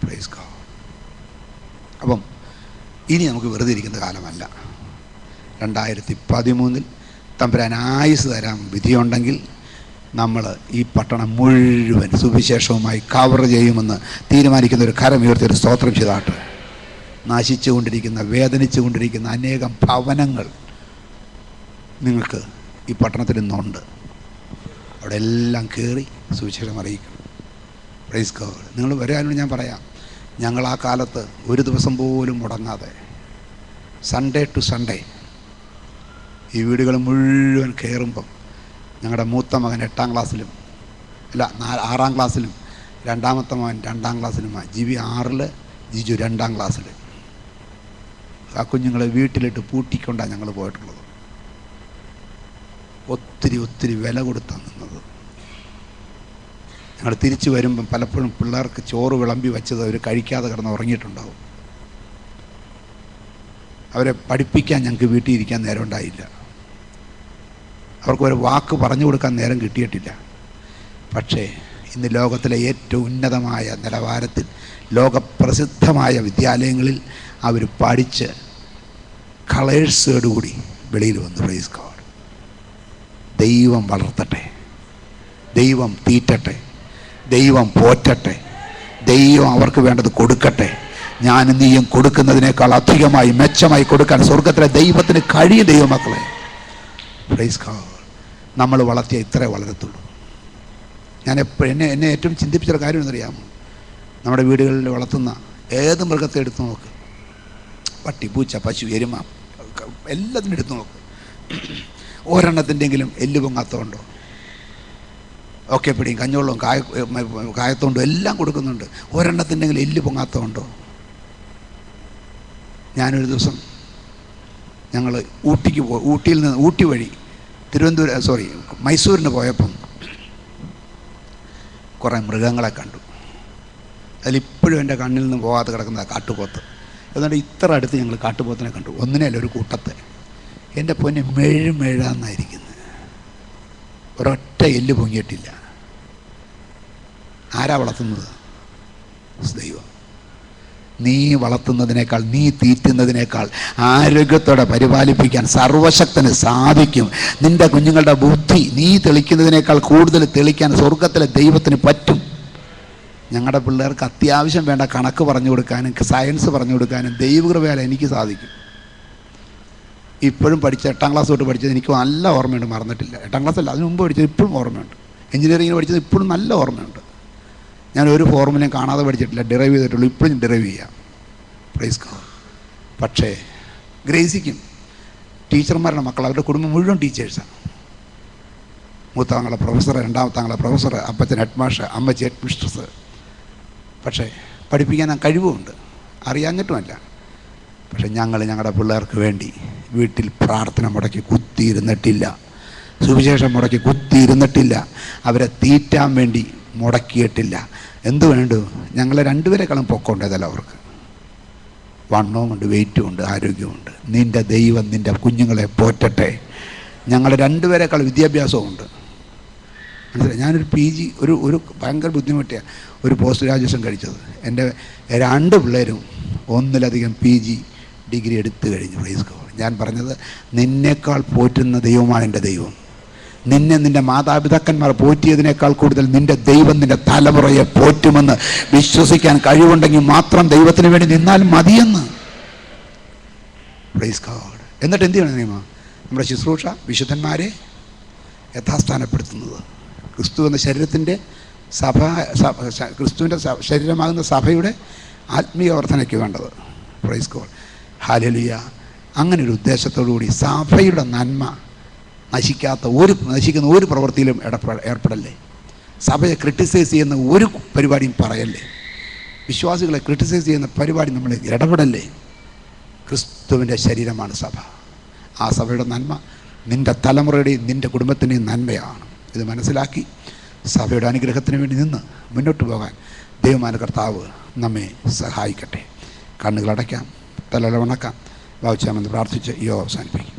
Praise God. അപ്പം ഇനി നമുക്ക് വെറുതെ ഇരിക്കുന്ന കാലമല്ല. 2013 തമ്പുരാൻ ആയുസ് തരാൻ വിധിയുണ്ടെങ്കിൽ നമ്മൾ ഈ പട്ടണം മുഴുവൻ സുവിശേഷവുമായി കവർ ചെയ്യുമെന്ന് തീരുമാനിക്കുന്ന ഒരു കരമുയർത്തിയൊരു സ്തോത്രം ചെയ്താട്ട്. നശിച്ചുകൊണ്ടിരിക്കുന്ന, വേദനിച്ചുകൊണ്ടിരിക്കുന്ന അനേകം ഭവനങ്ങൾ നിങ്ങൾക്ക് ഈ പട്ടണത്തിൽ ഇന്നുണ്ട്. അവിടെ എല്ലാം കയറി സുവിശേഷം അറിയിക്കണം. Praise God. നിങ്ങൾ വരാനും ഞാൻ പറയാം, ഞങ്ങൾ ആ കാലത്ത് ഒരു ദിവസം പോലും മുടങ്ങാതെ സൺഡേ ടു സൺഡേ ഈ വീടുകൾ മുഴുവൻ കയറുമ്പം ഞങ്ങളുടെ മൂത്ത മകൻ 8ാം ക്ലാസ്സിലും, അല്ല 6ാം ക്ലാസ്സിലും, രണ്ടാമത്തെ മകൻ 2ാം ക്ലാസ്സിലുമാണ്. ജിബി 6-ൽ, ജിജു 2ാം ക്ലാസ്സിൽ. ആ കുഞ്ഞുങ്ങളെ വീട്ടിലിട്ട് പൂട്ടിക്കൊണ്ടാണ് ഞങ്ങൾ പോയിട്ടുള്ളത്. ഒത്തിരി വില കൊടുത്താണ് നിന്നത്. ഞങ്ങൾ തിരിച്ചു വരുമ്പം പലപ്പോഴും പിള്ളേർക്ക് ചോറ് വിളമ്പി വെച്ചത് അവർ കഴിക്കാതെ കിടന്ന് ഉറങ്ങിയിട്ടുണ്ടാവും. അവരെ പഠിപ്പിക്കാൻ ഞങ്ങൾക്ക് വീട്ടിൽ ഇരിക്കാൻ നേരം ഉണ്ടായില്ല. അവർക്ക് ഒരു വാക്ക് പറഞ്ഞു കൊടുക്കാൻ നേരം കിട്ടിയിട്ടില്ല. പക്ഷേ ഇന്ന് ലോകത്തിലെ ഏറ്റവും ഉന്നതമായ നിലവാരത്തിൽ ലോകപ്രസിദ്ധമായ വിദ്യാലയങ്ങളിൽ അവർ പഠിച്ച് കളേഴ്സോടുകൂടി വെളിയിൽ വന്നു. Praise God. ദൈവം വളർത്തട്ടെ, ദൈവം തീറ്റട്ടെ, ദൈവം പോറ്റട്ടെ, ദൈവം അവർക്ക് വേണ്ടത് കൊടുക്കട്ടെ. ഞാനും നീയും കൊടുക്കുന്നതിനേക്കാൾ അധികമായി മെച്ചമായി കൊടുക്കാൻ സ്വർഗത്തിലെ ദൈവത്തിന് കഴിയും. ദൈവമക്കളെ, പ്രൈസ് ഗോഡ്. നമ്മൾ വളർത്തിയ ഇത്രേ വളരത്തുള്ളൂ. ഞാൻ എന്നെ ഏറ്റവും ചിന്തിപ്പിച്ചൊരു കാര്യം എന്നറിയാമോ? നമ്മുടെ വീടുകളിൽ വളർത്തുന്ന ഏത് മൃഗത്തെ എടുത്തു നോക്ക്, പട്ടി, പൂച്ച, പശു, എരുമ, എല്ലാത്തിനും എടുത്തു നോക്ക്. ഒരെണ്ണത്തിൻ്റെങ്കിലും എല്ല് പൊങ്ങാത്തതുണ്ടോ? ഒക്കെ പിടിയും കഞ്ഞോളവും കായത്തോണ്ടും എല്ലാം കൊടുക്കുന്നുണ്ട്. ഒരെണ്ണത്തിൻ്റെങ്കിലും എല്ല് പൊങ്ങാത്തതുണ്ടോ? ഞാനൊരു ദിവസം ഞങ്ങൾ ഊട്ടിയിൽ നിന്ന് ഊട്ടി വഴി മൈസൂരിന് പോയപ്പം കുറേ മൃഗങ്ങളെ കണ്ടു. അതിലിപ്പോഴും എൻ്റെ കണ്ണിൽ നിന്ന് പോകാതെ കിടക്കുന്ന കാട്ടുപോത്ത്. എന്നിട്ട് ഇത്ര അടുത്ത് ഞങ്ങൾ കാട്ടുപോത്തിനെ കണ്ടു. ഒന്നിനല്ല, ഒരു കൂട്ടത്തെ. എൻ്റെ പൊന്നെ, മെഴുമെഴാന്നായിരിക്കുന്നത്. ഒരൊറ്റ എല്ല് പൊങ്ങിയിട്ടില്ല. ആരാ വളർത്തുന്നത്? ദൈവം. നീ വളർത്തുന്നതിനേക്കാൾ, നീ തീറ്റുന്നതിനേക്കാൾ ആരോഗ്യത്തോടെ പരിപാലിപ്പിക്കാൻ സർവശക്തന് സാധിക്കും. നിൻ്റെ കുഞ്ഞുങ്ങളുടെ ബുദ്ധി നീ തെളിക്കുന്നതിനേക്കാൾ കൂടുതൽ തെളിക്കാൻ സ്വർഗത്തിലെ ദൈവത്തിന് പറ്റും. ഞങ്ങളുടെ പിള്ളേർക്ക് അത്യാവശ്യം വേണ്ട കണക്ക് പറഞ്ഞു കൊടുക്കാനും സയൻസ് പറഞ്ഞു കൊടുക്കാനും ദൈവകൃപയാൽ എനിക്ക് സാധിക്കും. ഇപ്പോഴും പഠിച്ച 8ാം ക്ലാസ് തൊട്ട് പഠിച്ചത് എനിക്ക് നല്ല ഓർമ്മയുണ്ട്, മറന്നിട്ടില്ല. 8ാം ക്ലാസ് അല്ല, അതിന് മുമ്പ് പഠിച്ചത് ഇപ്പോഴും ഓർമ്മയുണ്ട്. എഞ്ചിനീയറിംഗിന് പഠിച്ചത് ഇപ്പോഴും നല്ല ഓർമ്മയുണ്ട്. ഞാൻ ഒരു ഫോർമുലയും കാണാതെ പഠിച്ചിട്ടില്ല, ഡിറൈവ് ചെയ്തിട്ടുള്ളൂ. ഇപ്പോഴും ഡിറൈവ് ചെയ്യാം. Praise God. പക്ഷേ ഗ്രേസിക്കും ടീച്ചർമാരുടെ മക്കൾ, അവരുടെ കുടുംബം മുഴുവൻ ടീച്ചേഴ്സാണ്. മൂത്താങ്ങളെ പ്രൊഫസർ, രണ്ടാമത്താങ്ങളെ പ്രൊഫസർ, അപ്പച്ചൻ ഹെഡ് മാഷ്, അമ്മച്ചി ഹെഡ് മിസ്ട്രസ്. പക്ഷേ പഠിപ്പിക്കാൻ കഴിവുമുണ്ട്, അറിയാഞ്ഞിട്ടുമല്ല. പക്ഷെ ഞങ്ങളുടെ പിള്ളേർക്ക് വേണ്ടി വീട്ടിൽ പ്രാർത്ഥന മുടക്കി കുത്തിയിരുന്നിട്ടില്ല, സുവിശേഷം മുടക്കി കുത്തിയിരുന്നിട്ടില്ല, അവരെ തീറ്റാൻ വേണ്ടി മുടക്കിയിട്ടില്ല. എന്തു വേണ്ടു? ഞങ്ങളെ രണ്ടുപേരെക്കാളും പൊക്കമുണ്ടതല്ല അവർക്ക്. വണ്ണവുമുണ്ട്, വെയിറ്റുമുണ്ട്, ആരോഗ്യമുണ്ട്. നിൻ്റെ ദൈവം നിൻ്റെ കുഞ്ഞുങ്ങളെ പോറ്റട്ടെ. ഞങ്ങൾ രണ്ടുപേരെക്കാൾ വിദ്യാഭ്യാസമുണ്ട്. മനസ്സിലായി? ഞാനൊരു PG ഒരു ഭയങ്കര ബുദ്ധിമുട്ടിയാണ് ഒരു പോസ്റ്റ് ഗ്രാജുവേഷൻ കഴിച്ചത്. എൻ്റെ 2 പിള്ളേരും ഒന്നിലധികം PG ഡിഗ്രി എടുത്തു കഴിഞ്ഞു. Praise God. ഞാൻ പറഞ്ഞത്, നിന്നേക്കാൾ പോറ്റുന്ന ദൈവമാണ് എൻ്റെ ദൈവം. നിന്റെ മാതാപിതാക്കന്മാർ പോറ്റിയതിനേക്കാൾ കൂടുതൽ നിൻ്റെ ദൈവം നിൻ്റെ തലമുറയെ പോറ്റുമെന്ന് വിശ്വസിക്കാൻ കഴിവുണ്ടെങ്കിൽ മാത്രം ദൈവത്തിന് വേണ്ടി നിന്നാൽ മതിയെന്ന്. Price God. എന്നിട്ട് എന്ത് ചെയ്യണം നിയമം? നമ്മുടെ ശുശ്രൂഷ വിശുദ്ധന്മാരെ യഥാസ്ഥാനപ്പെടുത്തുന്നത്, ക്രിസ്തു എന്ന ശരീരത്തിൻ്റെ ക്രിസ്തുവിൻ്റെ ശരീരമാകുന്ന സഭയുടെ ആത്മീയ വർധനയ്ക്ക് വേണ്ടത്. Price God. ഹല്ലേലൂയ. അങ്ങനെ ഒരു ഉദ്ദേശത്തോടു കൂടി സഭയുടെ നന്മ നശിക്കുന്ന ഒരു പ്രവൃത്തിയിലും ഏർപ്പെടല്ലേ. സഭയെ ക്രിട്ടിസൈസ് ചെയ്യുന്ന ഒരു പരിപാടിയും പറയല്ലേ. വിശ്വാസികളെ ക്രിട്ടിസൈസ് ചെയ്യുന്ന പരിപാടി നമ്മൾ ഇടപെടല്ലേ. ക്രിസ്തുവിൻ്റെ ശരീരമാണ് സഭ. ആ സഭയുടെ നന്മ നിൻ്റെ തലമുറയുടെയും നിൻ്റെ കുടുംബത്തിൻ്റെയും നന്മയാണ്. ഇത് മനസ്സിലാക്കി സഭയുടെ അനുഗ്രഹത്തിന് വേണ്ടി നിന്ന് മുന്നോട്ട് പോകാൻ ദൈവമായ കർത്താവ് നമ്മെ സഹായിക്കട്ടെ. കണ്ണുകളടയ്ക്കാം, തലവണക്കാം, ഭാവിച്ചാമെന്ന് പ്രാർത്ഥിച്ച് അവസാനിപ്പിക്കും.